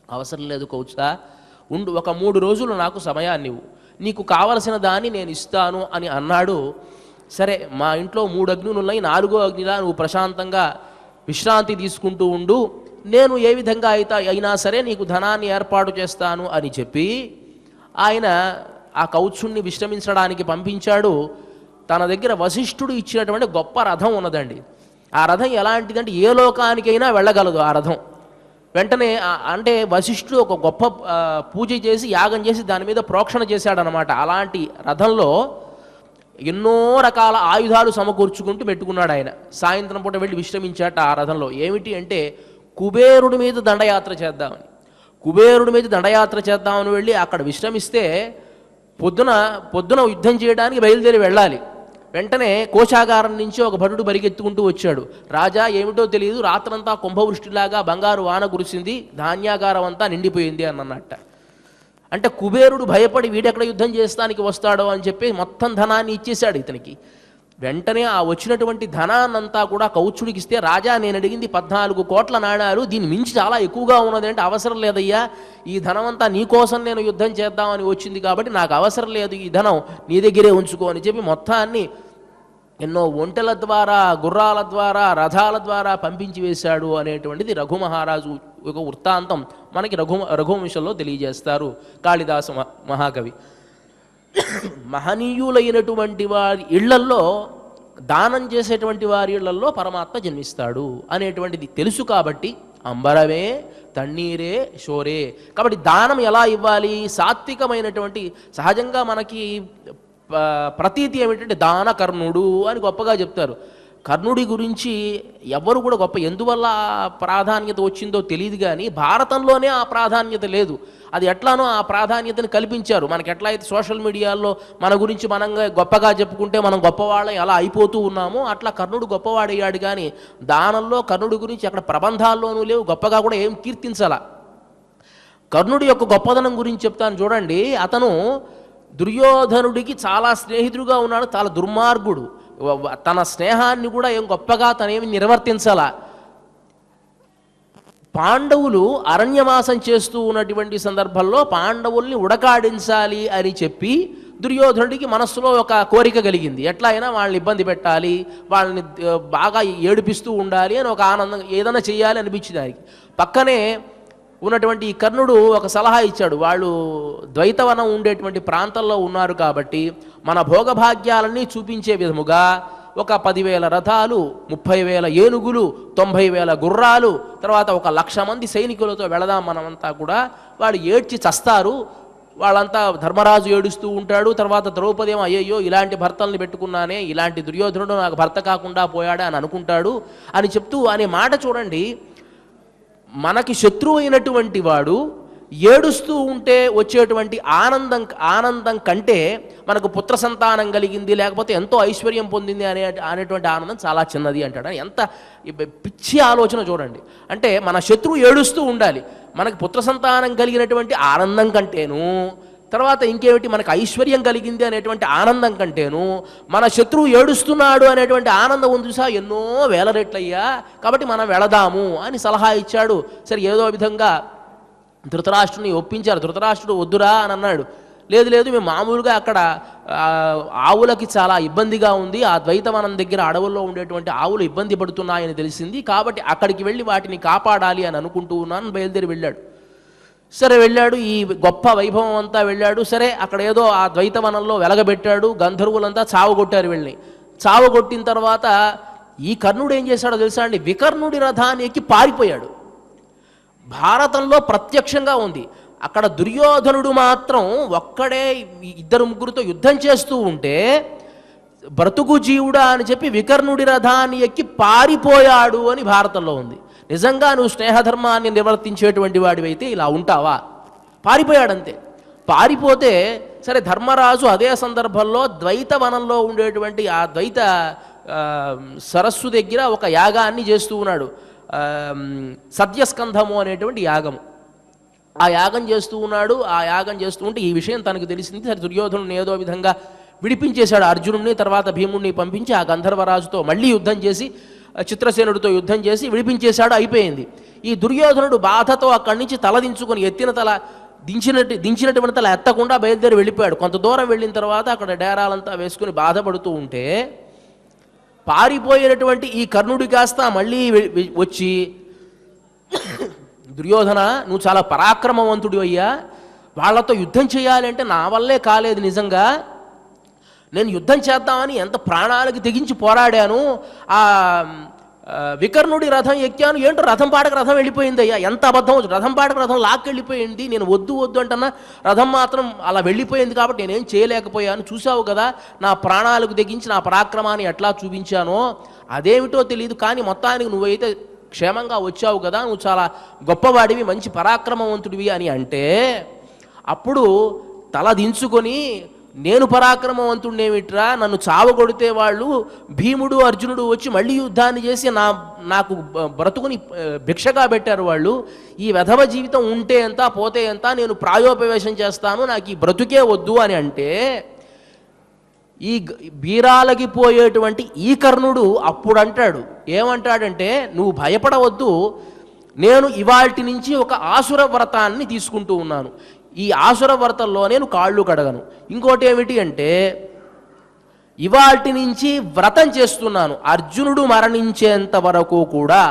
అవసరం లేదు కౌచా, ఉండు, ఒక 3 రోజులు నాకు సమయాన్ని ఇవ్వు, నీకు కావలసిన దాన్ని నేను ఇస్తాను అని అన్నాడు. సరే, మా ఇంట్లో 3 అగ్నులు ఉన్నాయి, 4వ అగ్నిలా నువ్వు ప్రశాంతంగా విశ్రాంతి తీసుకుంటూ ఉండు, నేను ఏ విధంగా అయినా సరే నీకు ధనాన్ని ఏర్పాటు చేస్తాను అని చెప్పి ఆయన ఆ కౌత్సుణ్ణి విశ్రమించడానికి పంపించాడు. తన దగ్గర వశిష్ఠుడు ఇచ్చినటువంటి గొప్ప రథం ఉన్నదండి. ఆ రథం ఎలాంటిదంటే ఏ లోకానికైనా వెళ్ళగలదు ఆ రథం. వెంటనే అంటే వశిష్ఠుడు ఒక గొప్ప పూజ చేసి యాగం చేసి దాని మీద ప్రోక్షణ చేశాడనమాట. అలాంటి రథంలో ఎన్నో రకాల ఆయుధాలు సమకూర్చుకుంటూ పెట్టుకున్నాడు ఆయన. సాయంత్రం పూట వెళ్ళి విశ్రమించాట ఆ రథంలో. ఏమిటి అంటే కుబేరుడి మీద దండయాత్ర చేద్దామని వెళ్ళి అక్కడ విశ్రమిస్తే పొద్దున యుద్ధం చేయడానికి బయలుదేరి వెళ్ళాలి. వెంటనే కోశాగారం నుంచి ఒక భటుడు పరిగెత్తుకుంటూ వచ్చాడు. రాజా, ఏమిటో తెలియదు, రాత్రంతా కుంభవృష్టిలాగా బంగారు వాన కురిసింది, ధాన్యాగారం అంతా నిండిపోయింది అని అన్నట్ట. అంటే కుబేరుడు భయపడి వీడెక్కడ యుద్ధం చేస్తానికి వస్తాడో అని చెప్పి మొత్తం ధనాన్ని ఇచ్చేశాడు ఇతనికి. వెంటనే ఆ వచ్చినటువంటి ధనాన్నంతా కూడా కౌత్సుడికి ఇస్తే, రాజా, నేను అడిగింది 14 కోట్ల నాణాలు, దీని మించి చాలా ఎక్కువగా ఉన్నది అంటే, అవసరం లేదయ్యా, ఈ ధనమంతా నీకోసం నేను యుద్ధం చేద్దామని వచ్చింది కాబట్టి నాకు అవసరం లేదు, ఈ ధనం నీ దగ్గరే ఉంచుకో అని చెప్పి మొత్తాన్ని ఎన్నో ఒంటెల ద్వారా, గుర్రాల ద్వారా, రథాల ద్వారా పంపించి వేశాడు అనేటువంటిది రఘుమహారాజు ఒక వృత్తాంతం మనకి రఘువంశంలో తెలియజేస్తారు కాళిదాస మహాకవి. మహనీయులైనటువంటి వారి ఇళ్లల్లో, దానం చేసేటువంటి వారి ఇళ్లల్లో పరమాత్మ జన్మిస్తాడు అనేటువంటిది తెలుసు కాబట్టి అంబరమే తన్నీరే షోరే. కాబట్టి దానం ఎలా ఇవ్వాలి? సాత్వికమైనటువంటి, సహజంగా మనకి ప్రతీతి ఏమిటంటే దాన కర్ణుడు అని గొప్పగా చెప్తారు. కర్ణుడి గురించి ఎవరు కూడా గొప్ప ఎందువల్ల ప్రాధాన్యత వచ్చిందో తెలియదు, కానీ భారతంలోనే ఆ ప్రాధాన్యత లేదు. అది ఎట్లానో ఆ ప్రాధాన్యతను కల్పించారు. మనకి ఎట్లా అయితే సోషల్ మీడియాలో మన గురించి మనం గొప్పగా చెప్పుకుంటే మనం గొప్పవాళ్ళం ఎలా అయిపోతూ ఉన్నామో, అట్లా కర్ణుడు గొప్పవాడయ్యాడు. కానీ దానంలో కర్ణుడి గురించి అక్కడ ప్రబంధాల్లోనూ లేవు, గొప్పగా కూడా ఏం కీర్తించాల. కర్ణుడి యొక్క గొప్పదనం గురించి చెప్తాను చూడండి. అతను దుర్యోధనుడికి చాలా స్నేహితుడుగా ఉన్నాడు, చాలా దుర్మార్గుడు. తన స్నేహాన్ని కూడా ఏం గొప్పగా తనేమి నిర్వర్తించాల. పాండవులు అరణ్యవాసం చేస్తూ ఉన్నటువంటి సందర్భంలో పాండవుల్ని ఉడకాడించాలి అని చెప్పి దుర్యోధనుడికి మనస్సులో ఒక కోరిక కలిగింది. ఎట్లా అయినా వాళ్ళని ఇబ్బంది పెట్టాలి, వాళ్ళని బాగా ఏడిపిస్తూ ఉండాలి అని ఒక ఆనందం, ఏదైనా చేయాలి అనిపించింది ఆయనకి. పక్కనే ఉన్నటువంటి ఈ కర్ణుడు ఒక సలహా ఇచ్చాడు. వాళ్ళు ద్వైతవనం ఉండేటువంటి ప్రాంతంలో ఉన్నారు కాబట్టి మన భోగభాగ్యాలన్నీ చూపించే విధముగా ఒక 10,000 రథాలు, 30,000 ఏనుగులు, 90,000 గుర్రాలు, తర్వాత 1,00,000 మంది సైనికులతో వెళదాం మనమంతా కూడా. వాళ్ళు ఏడ్చి చస్తారు, వాళ్ళంతా ధర్మరాజు ఏడుస్తూ ఉంటాడు. తర్వాత ద్రౌపది ఏమో అయ్యయ్యో ఇలాంటి భర్తల్ని పెట్టుకున్నానే, ఇలాంటి దుర్యోధనుడు నాకు భర్త కాకుండా పోయాడే అని అనుకుంటాడు అని చెప్తూ అనే మాట చూడండి. మనకి శత్రువు అయినటువంటి వాడు ఏడుస్తూ ఉంటే వచ్చేటువంటి ఆనందం కంటే మనకు పుత్ర సంతానం కలిగింది, లేకపోతే ఎంతో ఐశ్వర్యం పొందింది అనేటువంటి ఆనందం చాలా చిన్నది అంటాడు. ఎంత పిచ్చి ఆలోచన చూడండి. అంటే మన శత్రువు ఏడుస్తూ ఉండాలి, మనకు పుత్ర సంతానం కలిగినటువంటి ఆనందం కంటేను, తర్వాత ఇంకేమిటి మనకు ఐశ్వర్యం కలిగింది అనేటువంటి ఆనందం కంటేను మన శత్రువు ఏడుస్తున్నాడు అనేటువంటి ఆనందం ఉంది చూసా, ఎన్నో వేల రెట్లయ్యా. కాబట్టి మనం వెళదాము అని సలహా ఇచ్చాడు. సరే, ఏదో విధంగా ధృతరాష్ట్రుని ఒప్పించారు. ధృతరాష్ట్రుడు వద్దురా అని అన్నాడు. లేదు మేము మామూలుగా అక్కడ ఆవులకి చాలా ఇబ్బందిగా ఉంది, ఆ ద్వైతవనం దగ్గర అడవుల్లో ఉండేటువంటి ఆవులు ఇబ్బంది పడుతున్నాయని తెలిసింది, కాబట్టి అక్కడికి వెళ్ళి వాటిని కాపాడాలి అని అనుకుంటూ ఉన్నాను. బయలుదేరి వెళ్ళాడు. సరే వెళ్ళాడు, ఈ గొప్ప వైభవం అంతా వెళ్ళాడు. సరే, అక్కడ ఏదో ఆ ద్వైతవనంలో వెలగబెట్టాడు. గంధర్వులంతా చావుగొట్టారు వెళ్ళి. చావగొట్టిన తర్వాత ఈ కర్ణుడు ఏం చేశాడో తెలుసా అండి, వికర్ణుడి రథాన్ని ఎక్కి పారిపోయాడు. భారతంలో ప్రత్యక్షంగా ఉంది. అక్కడ దుర్యోధనుడు మాత్రం ఒక్కడే 2-3తో యుద్ధం చేస్తూ ఉంటే బ్రతుకు జీవుడా అని చెప్పి వికర్ణుడి రథాన్ని ఎక్కి పారిపోయాడు అని భారతంలో ఉంది. నిజంగా నువ్వు స్నేహధర్మాన్ని నిర్వర్తించేటువంటి వాడివైతే ఇలా ఉంటావా? పారిపోయాడంతే. పారిపోతే సరే, ధర్మరాజు అదే సందర్భంలో ద్వైత వనంలో ఉండేటువంటి ఆ ద్వైత సరస్సు దగ్గర ఒక యాగాన్ని చేస్తూ ఉన్నాడు. సద్యస్కంధము అనేటువంటి యాగము. ఆ యాగం చేస్తూ ఉన్నాడు. ఆ యాగం చేస్తూ ఉంటే ఈ విషయం తనకు తెలిసింది. సరే, దుర్యోధనుని ఏదో విధంగా విడిపించేశాడు. అర్జునుడిని తర్వాత భీముడిని పంపించి ఆ గంధర్వరాజుతో మళ్ళీ యుద్ధం చేసి, చిత్రసేనుడితో యుద్ధం చేసి విడిపించేశాడు. అయిపోయింది. ఈ దుర్యోధనుడు బాధతో అక్కడి నుంచి తల దించుకొని, ఎత్తిన తల దించినటువంటి తల ఎత్తకుండా బయలుదేరి వెళ్ళిపోయాడు. కొంత దూరం వెళ్ళిన తర్వాత అక్కడ డేరాలంతా వేసుకుని బాధపడుతూ ఉంటే పారిపోయినటువంటి ఈ కర్ణుడి కాస్త మళ్ళీ వచ్చి, దుర్యోధన, నువ్వు చాలా పరాక్రమవంతుడు అయ్యా, వాళ్ళతో యుద్ధం చేయాలంటే నా వల్లే కాలేదు. నిజంగా నేను యుద్ధం చేద్దామని ఎంత ప్రాణాలకి తెగించి పోరాడాను. ఆ వికర్ణుడి రథం ఎక్కాను, ఏంటో రథం పాడక రథం వెళ్ళిపోయింది అయ్యా. ఎంత అబద్ధం! రథం పాడక రథం లాక్కెళ్ళిపోయింది. నేను వద్దు వద్దు అంటున్నా, రథం మాత్రం అలా వెళ్ళిపోయింది. కాబట్టి నేనేం చేయలేకపోయాను. చూసావు కదా నా ప్రాణాలకు తెగించి నా పరాక్రమాన్ని ఎట్లా చూపించానో. అదేమిటో తెలియదు, కానీ మొత్తానికి నువ్వైతే క్షేమంగా వచ్చావు కదా, నువ్వు చాలా గొప్పవాడివి, మంచి పరాక్రమవంతుడివి అని అంటే, అప్పుడు తల దించుకొని, నేను పరాక్రమవంతుడినేమిట్రా, నన్ను చావగొడితే వాళ్ళు భీముడు అర్జునుడు వచ్చి మళ్ళీ యుద్ధాన్ని చేసి నాకు బ్రతుకుని భిక్షగా పెట్టారు వాళ్ళు. ఈ వెధవ జీవితం ఉంటే ఎంత పోతే ఎంత, నేను ప్రాయోపవేశం చేస్తాను, నాకు ఈ బ్రతుకే వద్దు అని అంటే, ఈ బీరాలకి పోయేటువంటి ఈ కర్ణుడు అప్పుడు అంటాడు, ఏమంటాడంటే, నువ్వు భయపడవద్దు, నేను ఇవాల్టి నుంచి ఒక ఆసుర వ్రతాన్ని తీసుకుంటూ ఉన్నాను. ఈ ఆసుర వ్రతంలో నేను కాళ్ళు కడగను. ఇంకోటి ఏమిటి అంటే, ఇవాల్టి నుంచి వ్రతం చేస్తున్నాను, అర్జునుడు మరణించేంత వరకు కూడా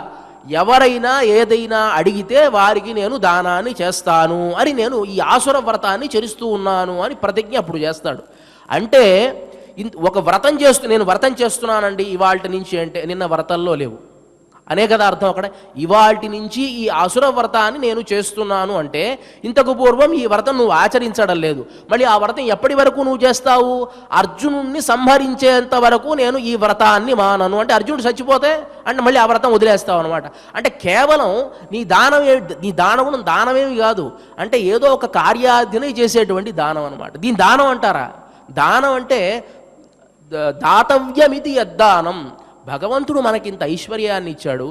ఎవరైనా ఏదైనా అడిగితే వారికి నేను దానాన్ని చేస్తాను అని నేను ఈ ఆసుర వ్రతాన్ని చేస్తూ ఉన్నాను అని ప్రతిజ్ఞ అప్పుడు చేస్తాడు. అంటే ఒక వ్రతం నేను వ్రతం చేస్తున్నానండి ఇవాల్టి నుంచి అంటే, నిన్న వ్రతంలో లేవు అనే కదా అర్థం అక్కడ. ఇవాల్టి నుంచి ఈ అసుర వ్రతాన్ని నేను చేస్తున్నాను అంటే, ఇంతకు పూర్వం ఈ వ్రతం నువ్వు ఆచరించడం లేదు. మళ్ళీ ఆ వ్రతం ఎప్పటి వరకు నువ్వు చేస్తావు? అర్జునుడిని సంహరించేంత వరకు నేను ఈ వ్రతాన్ని మానను అంటే, అర్జునుడు చచ్చిపోతే అంటే మళ్ళీ ఆ వ్రతం వదిలేస్తావు అనమాట. అంటే కేవలం నీ దానమేమి కాదు, అంటే ఏదో ఒక కార్యార్థిని చేసేటువంటి దానం అనమాట. దీని దానం అంటారా? దానం అంటే దాతవ్యమితి యద్దానం. భగవంతుడు మనకింత ఐశ్వర్యాన్ని ఇచ్చాడు,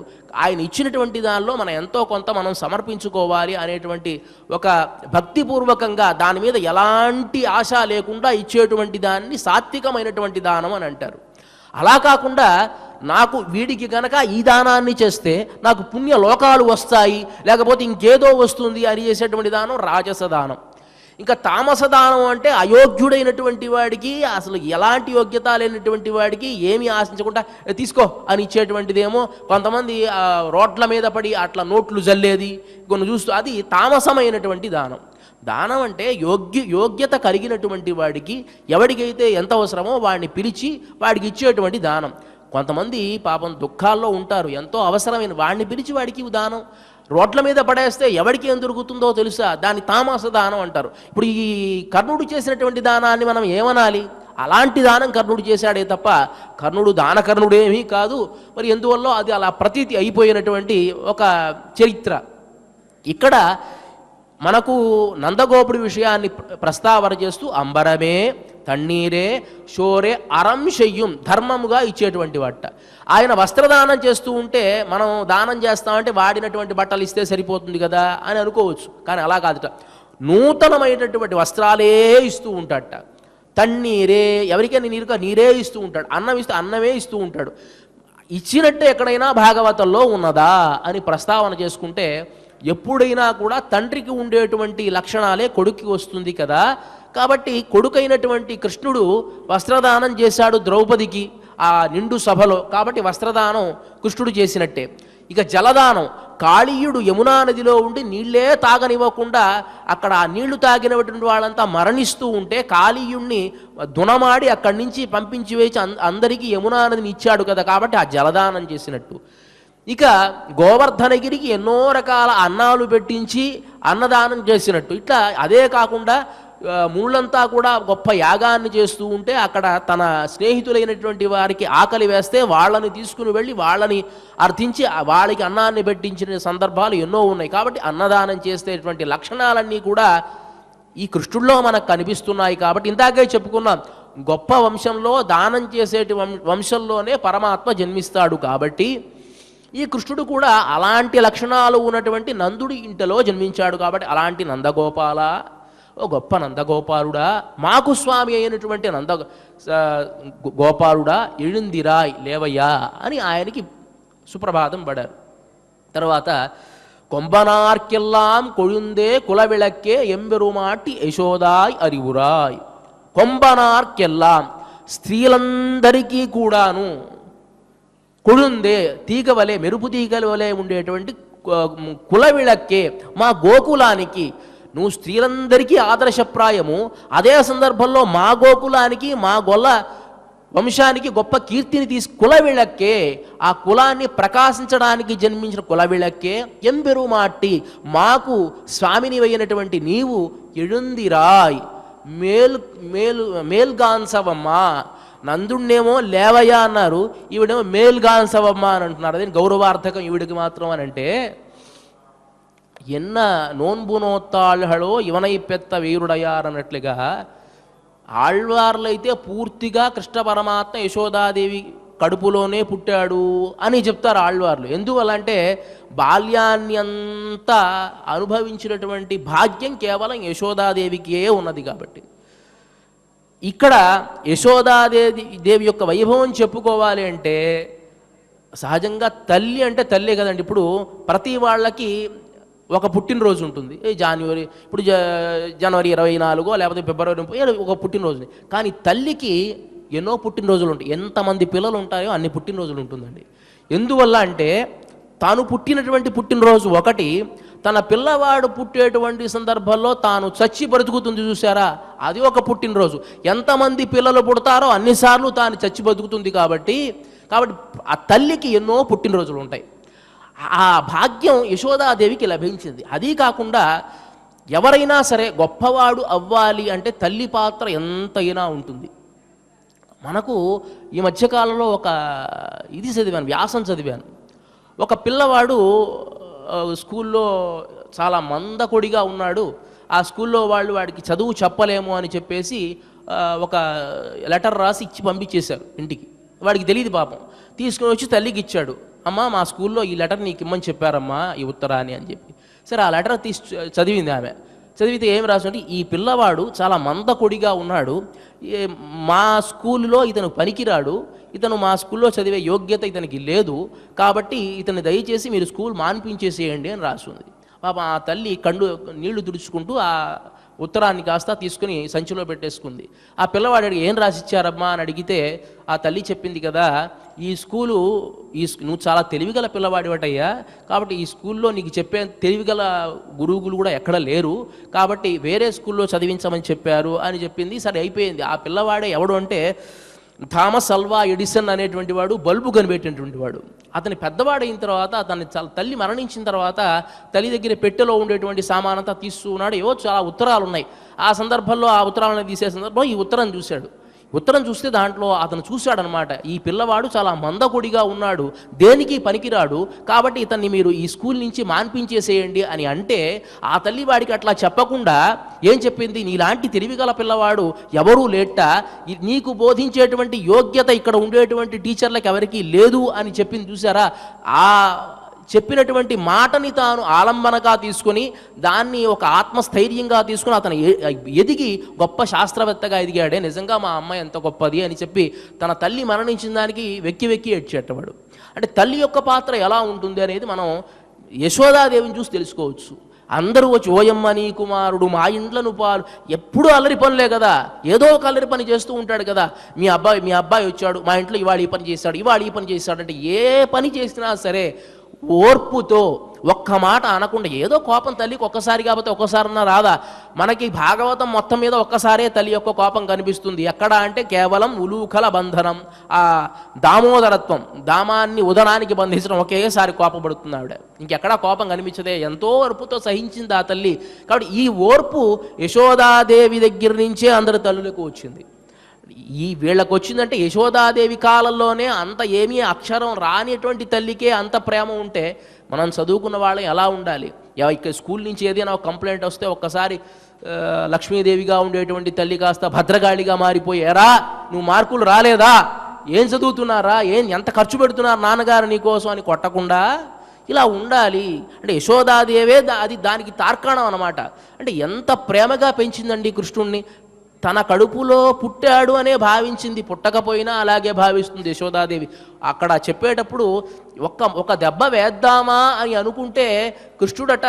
ఆయన ఇచ్చినటువంటి దానిలో మనం ఎంతో కొంత మనం సమర్పించుకోవాలి అనేటువంటి ఒక భక్తిపూర్వకంగా దాని మీద ఎలాంటి ఆశ లేకుండా ఇచ్చేటువంటి దాన్ని సాత్వికమైనటువంటి దానం అని అంటారు. అలా కాకుండా నాకు వీడికి గనక ఈ దానాన్ని చేస్తే నాకు పుణ్య లోకాలు వస్తాయి, లేకపోతే ఇంకేదో వస్తుంది అని చేసేటువంటి దానం రాజస దానం. ఇంకా తామస దానం అంటే అయోగ్యుడైనటువంటి వాడికి, అసలు ఎలాంటి యోగ్యత లేనటువంటి వాడికి ఏమీ ఆశించకుండా తీసుకో అని ఇచ్చేటువంటిదేమో. కొంతమంది రోడ్ల మీద పడి అట్లా నోట్లు జల్లేది కొన్ని చూస్తూ, అది తామసమైనటువంటి దానం. దానం అంటే యోగ్యత కలిగినటువంటి వాడికి ఎవడికైతే ఎంత అవసరమో వాడిని పిలిచి వాడికి ఇచ్చేటువంటి దానం. కొంతమంది పాపం దుఃఖాల్లో ఉంటారు, ఎంతో అవసరమైన వాడిని పిలిచి వాడికి దానం. రోడ్ల మీద పడేస్తే ఎవరికి ఏం దొరుకుతుందో తెలుసా, దాన్ని తామస దానం అంటారు. ఇప్పుడు ఈ కర్ణుడు చేసినటువంటి దానాన్ని మనం ఏమనాలి? అలాంటి దానం కర్ణుడు చేశాడే తప్ప కర్ణుడు దానకర్ణుడేమీ కాదు. మరి ఎందువల్ల అది అలా ప్రతీతి అయిపోయినటువంటి ఒక చరిత్ర. ఇక్కడ మనకు నందగోపుడి విషయాన్ని ప్రస్తావన చేస్తూ అంబరమే తన్నీరే షోరే అరం శయ్యం ధర్మముగా ఇచ్చేటువంటి వాట. ఆయన వస్త్రదానం చేస్తూ ఉంటే మనం దానం చేస్తామంటే వాడినటువంటి బట్టలు ఇస్తే సరిపోతుంది కదా అని అనుకోవచ్చు, కానీ అలా కాదుట. నూతనమైనటువంటి వస్త్రాలే ఇస్తూ ఉంటాడట. తన్నీరే, ఎవరికైనా నీరే ఇస్తూ ఉంటాడు, అన్నం ఇస్తే అన్నమే ఇస్తూ ఉంటాడు. ఇచ్చినట్టే ఎక్కడైనా భాగవతంలో ఉన్నదా అని ప్రస్తావన చేసుకుంటే, ఎప్పుడైనా కూడా తండ్రికి ఉండేటువంటి లక్షణాలే కొడుక్కి వస్తుంది కదా. కాబట్టి కొడుకైనటువంటి కృష్ణుడు వస్త్రదానం చేశాడు ద్రౌపదికి ఆ నిండు సభలో, కాబట్టి వస్త్రదానం కృష్ణుడు చేసినట్టే. ఇక జలదానం, కాళీయుడు యమునా నదిలో ఉండి నీళ్లే తాగనివ్వకుండా అక్కడ ఆ నీళ్లు తాగినటువంటి వాళ్ళంతా మరణిస్తూ ఉంటే కాళీయుణ్ణి దునమాడి అక్కడి నుంచి పంపించి వేసి అందరికీ యమునా నదిని ఇచ్చాడు కదా, కాబట్టి ఆ జలదానం చేసినట్టు. ఇక గోవర్ధనగిరికి ఎన్నో రకాల అన్నాలు పెట్టించి అన్నదానం చేసినట్టు. ఇట్లా అదే కాకుండా ముళ్ళంతా కూడా గొప్ప యాగాన్ని చేస్తూ ఉంటే అక్కడ తన స్నేహితులైనటువంటి వారికి ఆకలి వేస్తే వాళ్ళని తీసుకుని వెళ్ళి వాళ్ళని అర్థించి వాళ్ళకి అన్నాన్ని పెట్టించిన సందర్భాలు ఎన్నో ఉన్నాయి. కాబట్టి అన్నదానం చేసేటువంటి లక్షణాలన్నీ కూడా ఈ కృష్ణుడిలో మనకు కనిపిస్తున్నాయి. కాబట్టి ఇందాకే చెప్పుకున్నాం, గొప్ప వంశంలో దానం చేసేటి వంశంలోనే పరమాత్మ జన్మిస్తాడు. కాబట్టి ఈ కృష్ణుడు కూడా అలాంటి లక్షణాలు ఉన్నటువంటి నందుడి ఇంటిలో జన్మించాడు. కాబట్టి అలాంటి నందగోపాల, ఓ గొప్ప నందగోపాలుడా, మాకు స్వామి అయినటువంటి గోపాలుడా, ఎഴുந்திరాయ్ లేవయ్యా అని ఆయనకి సుప్రభాతం పడారు. తర్వాత కొంబనార్కెల్లాం కొഴുందే కులవిళక్కే ఎంబెరుమాటి యశోదాయ్ అరివురాయ్. కొంబనార్కెల్లాం స్త్రీలందరికీ కూడాను కొഴുందే తీగ వలె, మెరుపు తీగల వలె ఉండేటువంటి కులవిళక్కే మా గోకులానికి నువ్వు స్త్రీలందరికీ ఆదర్శప్రాయము. అదే సందర్భంలో మా గోకులానికి మా గొల్ల వంశానికి గొప్ప కీర్తిని కులవిళక్కే, ఆ కులాన్ని ప్రకాశించడానికి జన్మించిన కులవిళక్కే ఎంబెరుమాటి మాకు స్వామిని అయినటువంటి నీవు ఎഴുந்திరాయ్ మేల్గాన్సవమ్మా. నందుణ్ణేమో లేవయ్యా అన్నారు, ఈవిడేమో మేల్గాన్సవమ్మా అని అంటున్నారు. అదే గౌరవార్థకం ఈవిడికి మాత్రం అని అంటే, ఎన్న నోన్బు నోత్తాళ్ళలో ఇవనై పెత్త వీరుడయ్యారు అన్నట్లుగా ఆళ్వార్లైతే పూర్తిగా కృష్ణ పరమాత్మ యశోదాదేవి కడుపులోనే పుట్టాడు అని చెప్తారు ఆళ్వార్లు. ఎందువల్ల అంటే బాల్యాన్ని అంతా అనుభవించినటువంటి భాగ్యం కేవలం యశోదాదేవికే ఉన్నది. కాబట్టి ఇక్కడ యశోదాదేవి యొక్క వైభవం చెప్పుకోవాలి అంటే సహజంగా తల్లి అంటే తల్లే కదండి. ఇప్పుడు ప్రతి వాళ్ళకి ఒక పుట్టినరోజు ఉంటుంది, ఇప్పుడు జనవరి 24 లేకపోతే ఫిబ్రవరి 30 ఒక పుట్టినరోజు. కానీ తల్లికి ఎన్నో పుట్టినరోజులు ఉంటాయి. ఎంతమంది పిల్లలు ఉంటాయో అన్ని పుట్టినరోజులు ఉంటుందండి. ఎందువల్ల అంటే తాను పుట్టినటువంటి పుట్టినరోజు ఒకటి, తన పిల్లవాడు పుట్టేటువంటి సందర్భంలో తాను చచ్చి బతుకుతుంది చూసారా, అది ఒక పుట్టినరోజు. ఎంతమంది పిల్లలు పుడతారో అన్నిసార్లు తాను చచ్చి బతుకుతుంది. కాబట్టి ఆ తల్లికి ఎన్నో పుట్టినరోజులు ఉంటాయి. ఆ భాగ్యం యశోదాదేవికి లభించింది. అదీ కాకుండా ఎవరైనా సరే గొప్పవాడు అవ్వాలి అంటే తల్లి పాత్ర ఎంతైనా ఉంటుంది. మనకు ఈ మధ్యకాలంలో ఒక ఇది చదివాను, వ్యాసం చదివాను. ఒక పిల్లవాడు స్కూల్లో చాలా మందకొడిగా ఉన్నాడు. ఆ స్కూల్లో వాడికి చదువు చెప్పలేము అని చెప్పేసి ఒక లెటర్ రాసి ఇచ్చి పంపించేశారు ఇంటికి. వాడికి తెలియదు పాపం. తీసుకుని వచ్చి తల్లికి ఇచ్చాడు. అమ్మ మా స్కూల్లో ఈ లెటర్ నీకు ఇమ్మని చెప్పారమ్మా, ఈ ఉత్తరాన్ని అని చెప్పి. సరే ఆ లెటర్ చదివింది ఆమె. చదివితే ఏం రాసిందంటే, ఈ పిల్లవాడు చాలా మందకొడిగా ఉన్నాడు, మా స్కూల్లో ఇతను పనికిరాడు, ఇతను మా స్కూల్లో చదివే యోగ్యత ఇతనికి లేదు, కాబట్టి ఇతన్ని దయచేసి మీరు స్కూల్ మాన్పించేసేయండి అని రాసింది. పాప ఆ తల్లి నీళ్లు తుడుచుకుంటూ ఆ ఉత్తరాన్ని కాస్త తీసుకుని సంచిలో పెట్టేసుకుంది. ఆ పిల్లవాడు ఏం రాసిచ్చారమ్మా అని అడిగితే ఆ తల్లి చెప్పింది కదా, నువ్వు చాలా తెలివిగల పిల్లవాడివటయ్యా, కాబట్టి ఈ స్కూల్లో నీకు చెప్పే తెలివిగల గురువులు కూడా ఎక్కడ లేరు, కాబట్టి వేరే స్కూల్లో చదివించమని చెప్పారు అని చెప్పింది. సరే అయిపోయింది. ఆ పిల్లవాడే ఎవడు అంటే థామస్ అల్వా ఎడిసన్ అనేటువంటి వాడు, బల్బు కనిపెట్టినటువంటి వాడు. అతని పెద్దవాడైన తర్వాత తల్లి మరణించిన తర్వాత తల్లి దగ్గర పెట్టెలో ఉండేటువంటి సామానంతా తీస్తూ ఉన్నాడు. ఏవో చాలా ఉత్తరాలు ఉన్నాయి. ఆ సందర్భంలో ఆ ఉత్తరాలను తీసే సందర్భంలో ఈ ఉత్తరం చూశాడు. ఉత్తరం చూస్తే దాంట్లో అతను చూశాడనమాట, ఈ పిల్లవాడు చాలా మందకొడిగా ఉన్నాడు, దేనికి పనికిరాడు, కాబట్టి ఇతన్ని మీరు ఈ స్కూల్ నుంచి మాన్పించేసేయండి అని అంటే ఆ తల్లి వాడికి అట్లా చెప్పకుండా ఏం చెప్పింది, నీలాంటి తెలివిగల పిల్లవాడు ఎవరూ లేట, నీకు బోధించేటువంటి యోగ్యత ఇక్కడ ఉండేటువంటి టీచర్లకు ఎవరికీ లేదు అని చెప్పింది చూసారా. ఆ చెప్పినటువంటి మాటని తాను ఆలంబనగా తీసుకొని దాన్ని ఒక ఆత్మస్థైర్యంగా తీసుకుని అతను ఎదిగి గొప్ప శాస్త్రవేత్తగా ఎదిగాడే, నిజంగా మా అమ్మాయి ఎంత గొప్పది అని చెప్పి తన తల్లి మరణించిన దానికి వెక్కి వెక్కి ఏడ్చేటవాడు. అంటే తల్లి యొక్క పాత్ర ఎలా ఉంటుంది అనేది మనం యశోదాదేవిని చూసి తెలుసుకోవచ్చు. అందరూ వచ్చి ఓయమ్మ నీ కుమారుడు మా ఇంట్లను పాలు, ఎప్పుడూ అల్లరి పనులే కదా, ఏదో ఒక అల్లరి పని చేస్తూ ఉంటాడు కదా. మీ అబ్బాయి వచ్చాడు, మా ఇంట్లో ఇవాళ ఈ పని చేశాడు, ఇవాళ ఈ పని చేశాడు అంటే ఏ పని చేసినా సరే ఓర్పుతో ఒక్క మాట అనకుండా, ఏదో కోపం తల్లికి ఒక్కసారి కాకపోతే ఒక్కసారన్నా రాదా? మనకి భాగవతం మొత్తం మీద ఒక్కసారే తల్లి యొక్క కోపం కనిపిస్తుంది. ఎక్కడ అంటే కేవలం ఉలూకల బంధనం, ఆ దామోదరత్వం, దామాన్ని ఉదరానికి బంధించడం, ఒకేసారి కోపపడుతుంది ఆవిడ. ఇంకెక్కడా కోపం కనిపించదే. ఎంతో ఓర్పుతో సహించింది ఆ తల్లి. కాబట్టి ఈ ఓర్పు యశోదాదేవి దగ్గర నుంచే అందరి తల్లులకు వచ్చింది. ఈ వీళ్ళకు వచ్చిందంటే యశోదాదేవి కాలంలోనే అంత ఏమీ అక్షరం రానిటువంటి తల్లికే అంత ప్రేమ ఉంటే మనం చదువుకున్న వాళ్ళం ఎలా ఉండాలి? ఇక్కడ స్కూల్ నుంచి ఏదైనా ఒక కంప్లైంట్ వస్తే ఒక్కసారి లక్ష్మీదేవిగా ఉండేటువంటి తల్లి కాస్త భద్రకాళిగా మారిపోయి, ఎరా నువ్వు మార్కులు రాలేదా, ఏం చదువుతున్నారా, ఎంత ఖర్చు పెడుతున్నారు నాన్నగారు నీకోసం అని కొట్టకుండా ఇలా ఉండాలి. అంటే యశోదాదేవే అది దానికి తార్కాణం అన్నమాట. అంటే ఎంత ప్రేమగా పెంచిందండి కృష్ణుణ్ణి. తన కడుపులో పుట్టాడు అనే భావించింది, పుట్టకపోయినా అలాగే భావిస్తుంది యశోదాదేవి. అక్కడ చెప్పేటప్పుడు ఒక దెబ్బ వేద్దామా అని అనుకుంటే కృష్ణుడట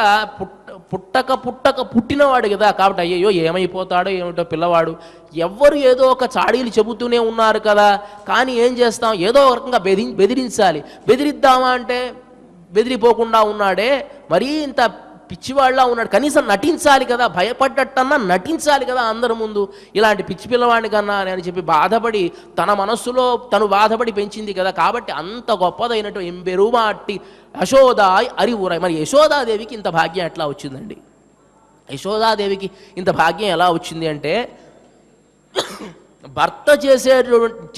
పుట్టినవాడు కదా, కాబట్టి అయ్యో ఏమైపోతాడో ఏమిటో పిల్లవాడు, ఎవ్వరు ఏదో ఒక చాడీలు చెబుతూనే ఉన్నారు కదా, కానీ ఏం చేస్తాం, ఏదో ఒక రకంగా బెదిరించాలి. బెదిరిద్దామా అంటే బెదిరిపోకుండా ఉన్నాడే, మరీ ఇంత పిచ్చివాళ్ళ ఉన్నాడు, కనీసం నటించాలి కదా, భయపడ్డట్టన్నా నటించాలి కదా అందరి ముందు, ఇలాంటి పిచ్చి పిల్లవాడిని కన్నా అని చెప్పి బాధపడి, తన మనస్సులో తను బాధపడి పెంచింది కదా, కాబట్టి అంత గొప్పదైనటువంటి ఎంబెరుమాటి యశోదాయ్ అరివురాయ్. మరి యశోదాదేవికి ఇంత భాగ్యం ఎట్లా వచ్చిందండి? యశోదాదేవికి ఇంత భాగ్యం ఎలా వచ్చింది అంటే, భర్త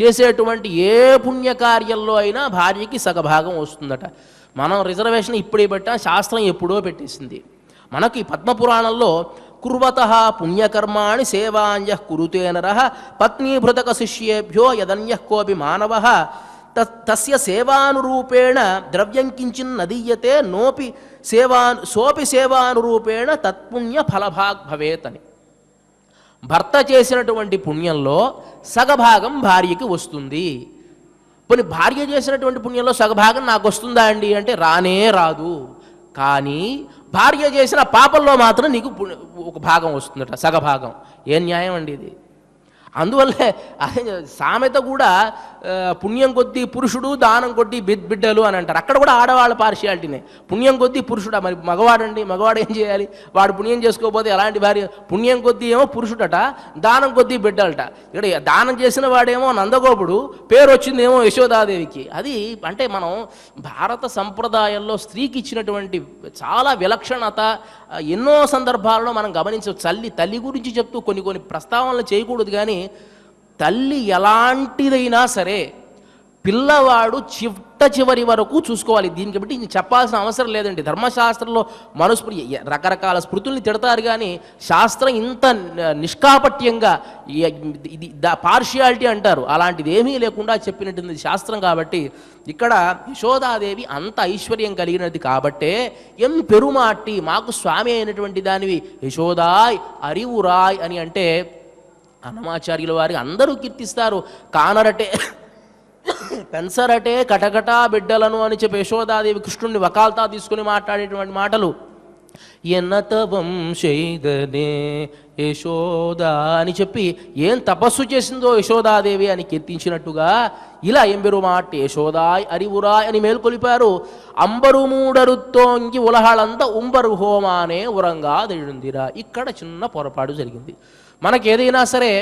చేసేటువంటి ఏ పుణ్యకార్యంలో అయినా భార్యకి సగభాగం వస్తుందట. మనం రిజర్వేషన్ ఇప్పుడే పెట్టాం, శాస్త్రం ఎప్పుడో పెట్టేసింది. మనకి పద్మపురాణంలో కుర్వతః పుణ్యకర్మాణి సేవాంజః కురుతే నరః పత్నీభృతక శిష్యేభ్యో యదన్యః కోపి మానవః తస్య సేవానురూపేణ ద్రవ్యం కించిన్ నదీయతే సోపి సేవానురూపేణ తత్పుణ్య ఫలభాగ్ భవేత్ అని. భర్త చేసినటువంటి పుణ్యంలో సగభాగం భార్యకి వస్తుంది. పోనీ భార్య చేసినటువంటి పుణ్యంలో సగభాగం నాకు వస్తుందా అండి అంటే రానే రాదు. కానీ భార్య చేసిన పాపంలో మాత్రం నీకు ఒక భాగం వస్తుందట, సగభాగం. ఏం న్యాయం అండి ఇది? అందువల్లే అదే సామెత కూడా పుణ్యం కొద్దీ పురుషుడు, దానం కొద్దీ బిడ్డలు అని అంటారు. అక్కడ కూడా ఆడవాళ్ళ పార్షియాలిటీనే. పుణ్యం కొద్దీ పురుషుడా, మరి మగవాడండి, మగవాడు ఏం చేయాలి? వాడు పుణ్యం చేసుకోకపోతే ఎలాంటి భార్య? పుణ్యం కొద్దీ ఏమో పురుషుడట, దానం కొద్దీ బిడ్డలట. ఇక్కడ దానం చేసిన వాడేమో నందగోపుడు, పేరు వచ్చిందేమో యశోదాదేవికి. అది అంటే మనం భారత సంప్రదాయంలో స్త్రీకి ఇచ్చినటువంటి చాలా విలక్షణత ఎన్నో సందర్భాల్లో మనం గమనించవచ్చు. తల్లి గురించి చెప్తూ కొన్ని ప్రస్తావనలు చేయకూడదు, కానీ తల్లి ఎలాంటిదైనా సరే పిల్లవాడు చివరి వరకు చూసుకోవాలి. దీనికి బట్టి ఇంక చెప్పాల్సిన అవసరం లేదండి. ధర్మశాస్త్రంలో మనుస్మృతి రకరకాల స్మృతుల్ని తిడతారు, కానీ శాస్త్రం ఇంత నిష్కాపట్యంగా పార్షియాలిటీ అంటారు, అలాంటిది ఏమీ లేకుండా చెప్పినట్టుంది శాస్త్రం. కాబట్టి ఇక్కడ యశోదాదేవి అంత ఐశ్వర్యం కలిగినది కాబట్టే ఎం పెరుమాటి మాకు స్వామి అయినటువంటి దానివి యశోదాయ్ అరివురాయ్ అని అంటే అన్నమాచార్యుల వారికి అందరూ కీర్తిస్తారు. కానరటే పెన్సరటే కటకటా బిడ్డలను అని చెప్పి యశోదాదేవి కృష్ణుడిని వకాల్తా తీసుకుని మాట్లాడేటువంటి మాటలు, ఎన్నత వంశైదనే యశోదా అని చెప్పి ఏం తపస్సు చేసిందో యశోదాదేవి అని కీర్తించినట్టుగా ఇలా ఎంబెరుమాట్ యశోదాయ్ అరివురాయ్ అని మేల్కొలిపారు. అంబరు మూడరుత్తోంగి ఉలహళంత ఉంబరు హోమానే ఉరంగా దిడుందిరా. ఇక్కడ చిన్న పొరపాటు జరిగింది. మనకేదైనా సరే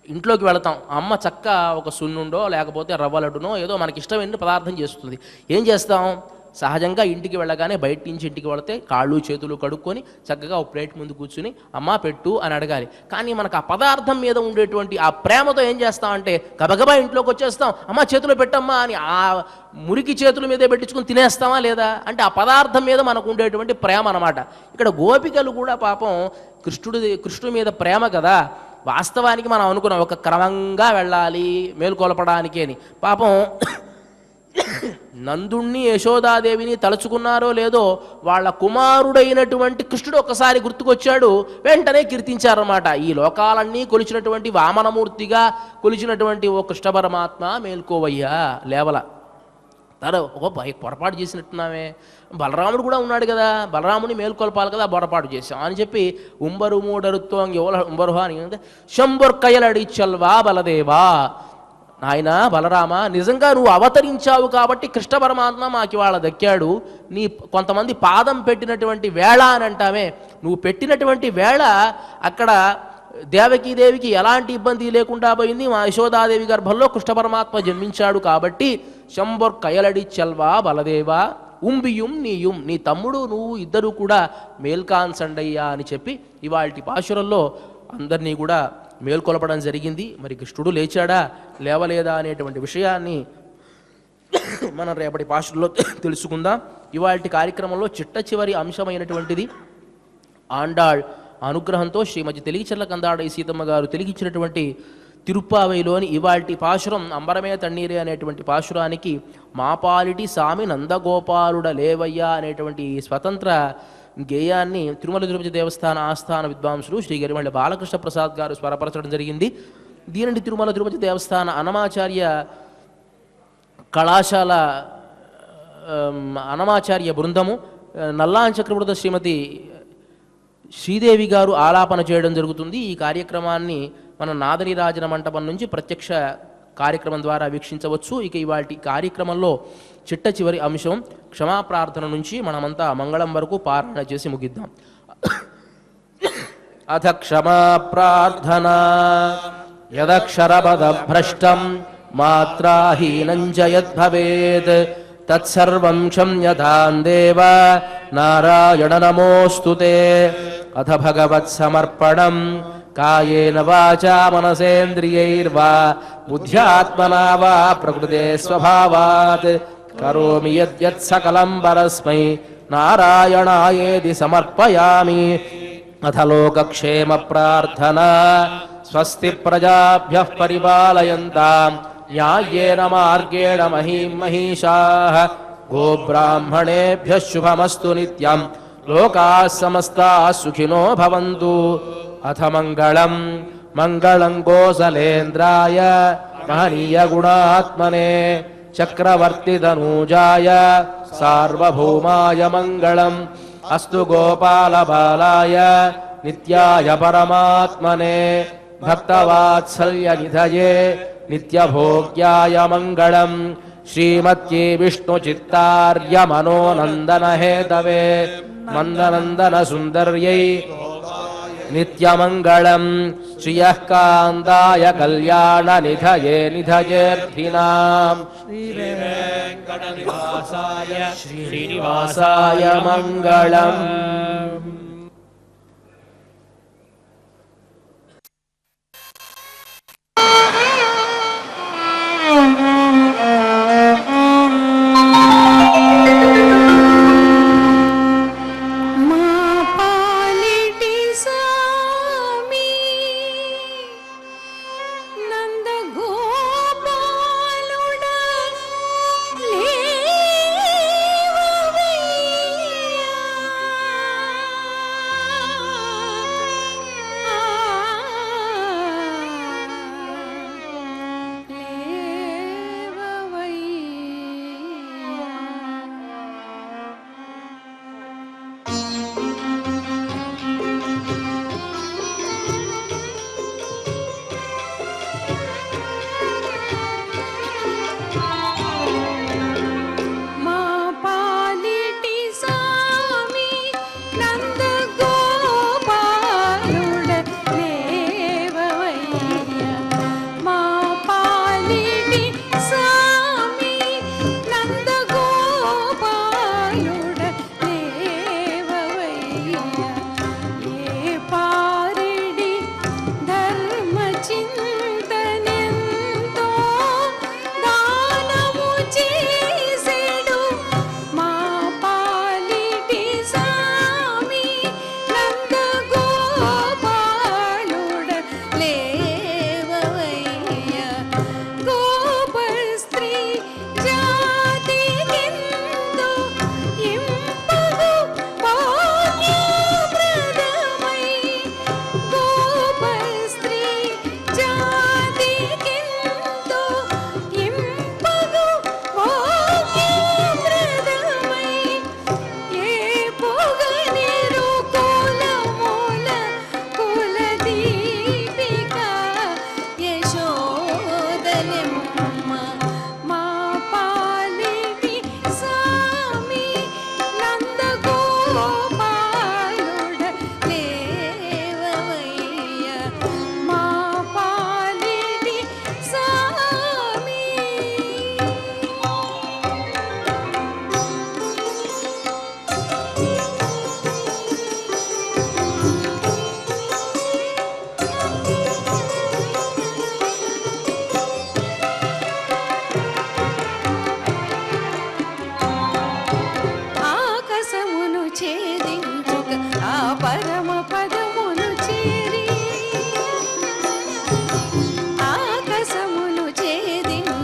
ఇంట్లోకి వెళతాం, అమ్మ చక్క ఒక సున్నుండో లేకపోతే రవ్వ లడ్డునో ఏదో మనకి ఇష్టమైన పదార్థం చేస్తుంది. ఏం చేస్తాం? సహజంగా ఇంటికి వెళ్ళగానే బయట నుంచి ఇంటికి వెళితే కాళ్ళు చేతులు కడుక్కొని చక్కగా ఒక ప్లేట్ ముందు కూర్చుని అమ్మ పెట్టు అని అడగాలి. కానీ మనకు ఆ పదార్థం మీద ఉండేటువంటి ఆ ప్రేమతో ఏం చేస్తామంటే గబగబా ఇంట్లోకి వచ్చేస్తాం, అమ్మ చేతులు పెట్టమ్మా అని ఆ మురికి చేతుల మీదే పెట్టించుకుని తినేస్తామా లేదా? అంటే ఆ పదార్థం మీద మనకు ఉండేటువంటి ప్రేమ అన్నమాట. ఇక్కడ గోపికలు కూడా పాపం కృష్ణుడి మీద ప్రేమ కదా. వాస్తవానికి మనం అనుకున్నాం ఒక క్రమంగా వెళ్ళాలి మేలుకొలపడానికి అని. పాపం నందుణ్ణి యశోదాదేవిని తలుచుకున్నారో లేదో వాళ్ళ కుమారుడైనటువంటి కృష్ణుడు ఒక్కసారి గుర్తుకొచ్చాడు, వెంటనే కీర్తించారన్నమాట. ఈ లోకాలన్నీ కొలిచినటువంటి వామనమూర్తిగా కొలిచినటువంటి ఓ కృష్ణ పరమాత్మ మేల్కోవయ్యా లేవల. ఒక పొరపాటు చేసినట్టున్నామే, బలరాముడు కూడా ఉన్నాడు కదా, బలరాముని మేల్కొల్పాలి కదా, పొరపాటు చేశాం అని చెప్పి ఉంబరు మూడరుతో ఉంబరుహా అని శంబుర్కయలడి చల్వా బలదేవా నాయన బలరామ, నిజంగా నువ్వు అవతరించావు కాబట్టి కృష్ణ పరమాత్మ మాకు ఇవాళ దక్కాడు. నీ కొంతమంది పాదం పెట్టినటువంటి వేళ అని అంటామే, నువ్వు పెట్టినటువంటి వేళ అక్కడ దేవకీదేవికి ఎలాంటి ఇబ్బంది లేకుండా పోయింది. మా యశోదాదేవి గర్భంలో కృష్ణ పరమాత్మ జన్మించాడు కాబట్టి శంబొర్ కయలడి చెల్వా బలదేవా ఉంబియుం నీయుం, నీ తమ్ముడు నువ్వు ఇద్దరు కూడా మేల్కాన్సండయ్యా అని చెప్పి ఇవాల్టి పాశురంలో అందరినీ కూడా మేల్కొలపడం జరిగింది. మరి కృష్ణుడు లేచాడా లేవలేదా అనేటువంటి విషయాన్ని మనం రేపటి పాశురంలో తెలుసుకుందాం. ఇవాల్టి కార్యక్రమంలో చిట్ట చివరి అంశమైనటువంటిది ఆండాళ్ అనుగ్రహంతో శ్రీమతి తెలిగిచెర్ల కందాడై సీతమ్మ గారు తెలిగిచ్చినటువంటి తిరుప్పావైలోని ఇవాల్టి పాశురం అంబరమే తన్నీరే అనేటువంటి పాశురానికి మాపాలిటి సామి నందగోపాలుడ లేవయ్యా అనేటువంటి స్వతంత్ర గేయాన్ని తిరుమల తిరుపతి దేవస్థాన ఆస్థాన విద్వాంసులు శ్రీ గరిమళ్ళ బాలకృష్ణ ప్రసాద్ గారు స్వరపరచడం జరిగింది. దీనిని తిరుమల తిరుపతి దేవస్థాన అనమాచార్య కళాశాల అనమాచార్య బృందము నల్లాంచక్రవృత శ్రీమతి శ్రీదేవి గారు ఆలాపన చేయడం జరుగుతుంది. ఈ కార్యక్రమాన్ని మన నాదనీరాజన మంటపం నుంచి ప్రత్యక్ష కార్యక్రమం ద్వారా వీక్షించవచ్చు. ఇక ఇవాటి కార్యక్రమంలో చిట్ట చివరి అంశం క్షమాప్రార్థన నుంచి మనమంతా మంగళం వరకు పారాయణ చేసి ముగిద్దాం. అథ క్షమాప్రార్థనా యదక్షరపదభ్రష్టం మాత్రాహీనం చ యద్భవేత్ తత్సర్వం క్షమ్యతాం దేవ నారాయణ నమోస్తుతే. అథ భగవత్సమర్పణం కాయేన వాచా మనసేంద్రియైర్వా బుద్ధ్యాత్మనా వా ప్రకృతే స్వభావాత్ కరోమి యద్యత్ సకలం పరస్మై నారాయణాయేతి సమర్పయామి. అథ లోకక్షేమ ప్రార్థనా స్వస్తి ప్రజాభ్యః పరిపాలయంతాం న్యాయేన మార్గేణ మహీం మహిషాః గోబ్రాహ్మణేభ్యః శుభమస్తు నిత్యం లోకాః సమస్తాః సుఖినో భవంతు. అథ మంగళం మంగళం కోసలేంద్రాయ మహనీయ గుణాత్మనే చక్రవర్తితనూజాయ సార్వభౌమాయ మంగళం. అస్తు గోపాలబాలాయ నిత్యాయ పరమాత్మనే భక్తవాత్సల్య నిధయే నిత్యభోగ్యాయ మంగళం. శ్రీమత్యే విష్ణుచిత్తార్య మనోనందన హేతవే మందనందన సుందర్యై నిత్యమంగళం. శ్రియః కాంతాయ కళ్యాణ నిధయే నిధయేర్థినాం. శ్రీనివాసాయ మంగళం.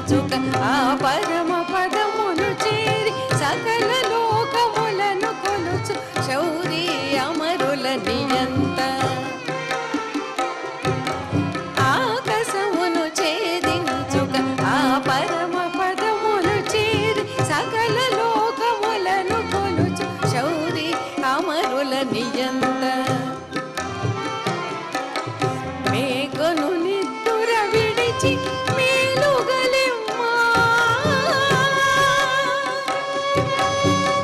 ఛేదించుక ఆ పరమ పదమును చేరి సకల లోకములను కొలుచు శౌరి అమరుల నియంత ఆకాశమును ఛేదించుక ఆ పరమ పదమును చేరి సకల లోకములను కొలుచు శౌరి అమరుల నియంత మేఘను నిద్దుర విడిచి మేలుగలెమ్మా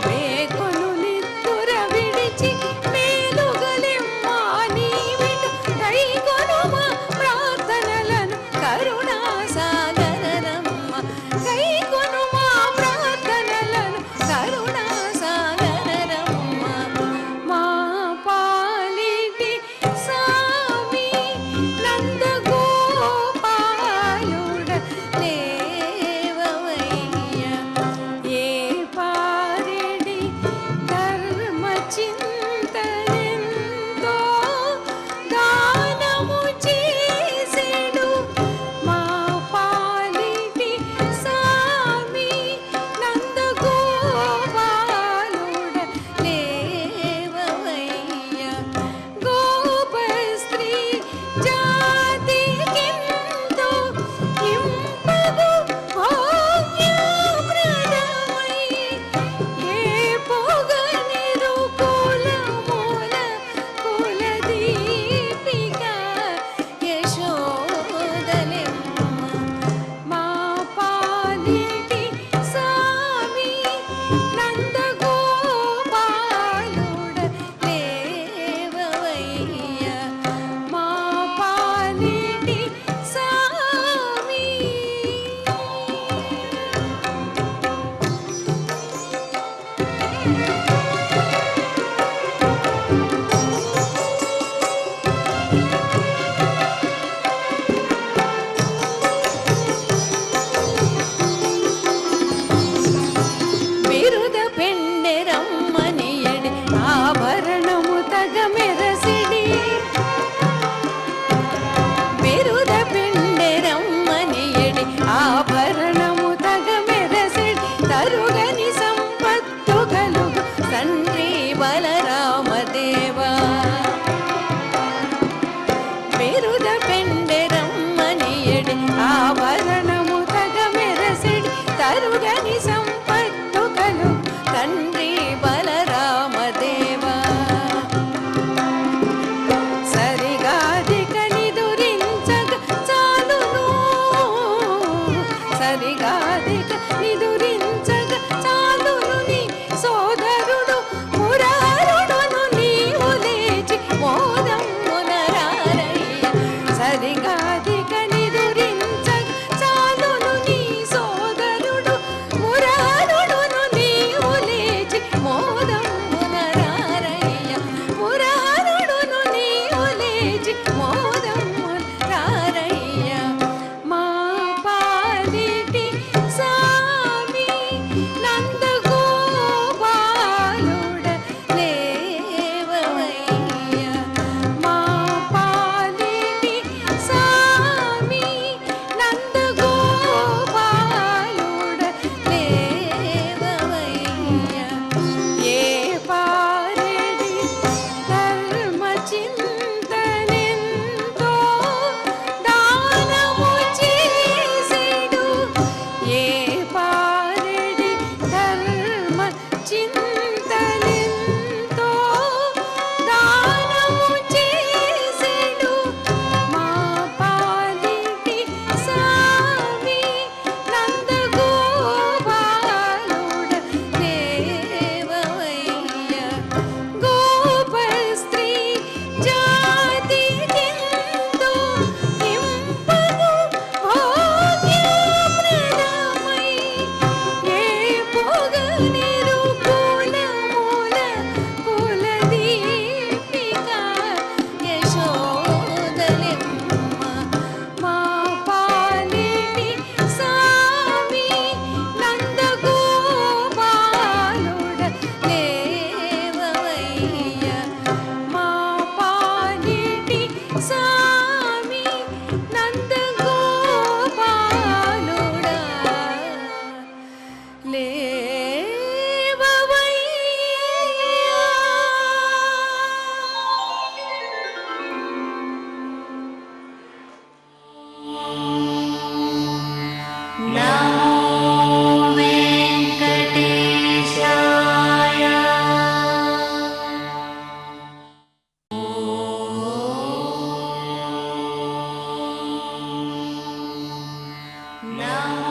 మేఘను నిద్దుర విడిచి మేలుగలెమ్మా నీవిటు కైకొనుమా ప్రార్థనలను కరుణా సాగరరమ్మ కైకొనుమా ప్రార్థనలను కరుణా సాగరరమ్మ మా పాలిటి సామి నందగోపాలుడ లేవవయ్య ఏ పారెడి ధర్మ చింతనెంతో దానము చేసెడు మా పాలిటి సామి నందగోపాలుడ లేవవయ్య గోపస్త్రీ జాతికెంతో ఇంపగు భాగ్యప్రదమై ఏ పొగనిరు కులమూల కులదీపిక యశోదలెమ్మ మా పాలిటి సామి నందగోపాలుడ లేవవయ్య మా పాలిటి సామి బిరుద పెండెరమ్మనియడి ఆభరణము తగ మెరసిడి బిరుద పెండెరమ్మనియడి ఆభరణము తగ మెరసిడి తరుగని సంపత్తు కలుగు తండ్రి బలరామదేవా బిరుద పెండెరమ్మనియడి ఆభరణము తగ మెరసిడి తరుగని సంపత్తు కలు తండ్రి బలరామదేవా సరిగాదిక నిదురించగ చాలును సరిగాదిక నిదురించగ చాలును నీ సోదరుడు మురారుడును నీవు లేచి మోదమ్మునరారయ్య సరిగాదిక నిదురించగ చాలును నీ సోదరుడు మురారుడును నీవు లేచి మోదమ్మునరారయ్య మురారుడును నీవు లేచి మోదమ్మునరారయ్య మా పాలిటి సామి నమః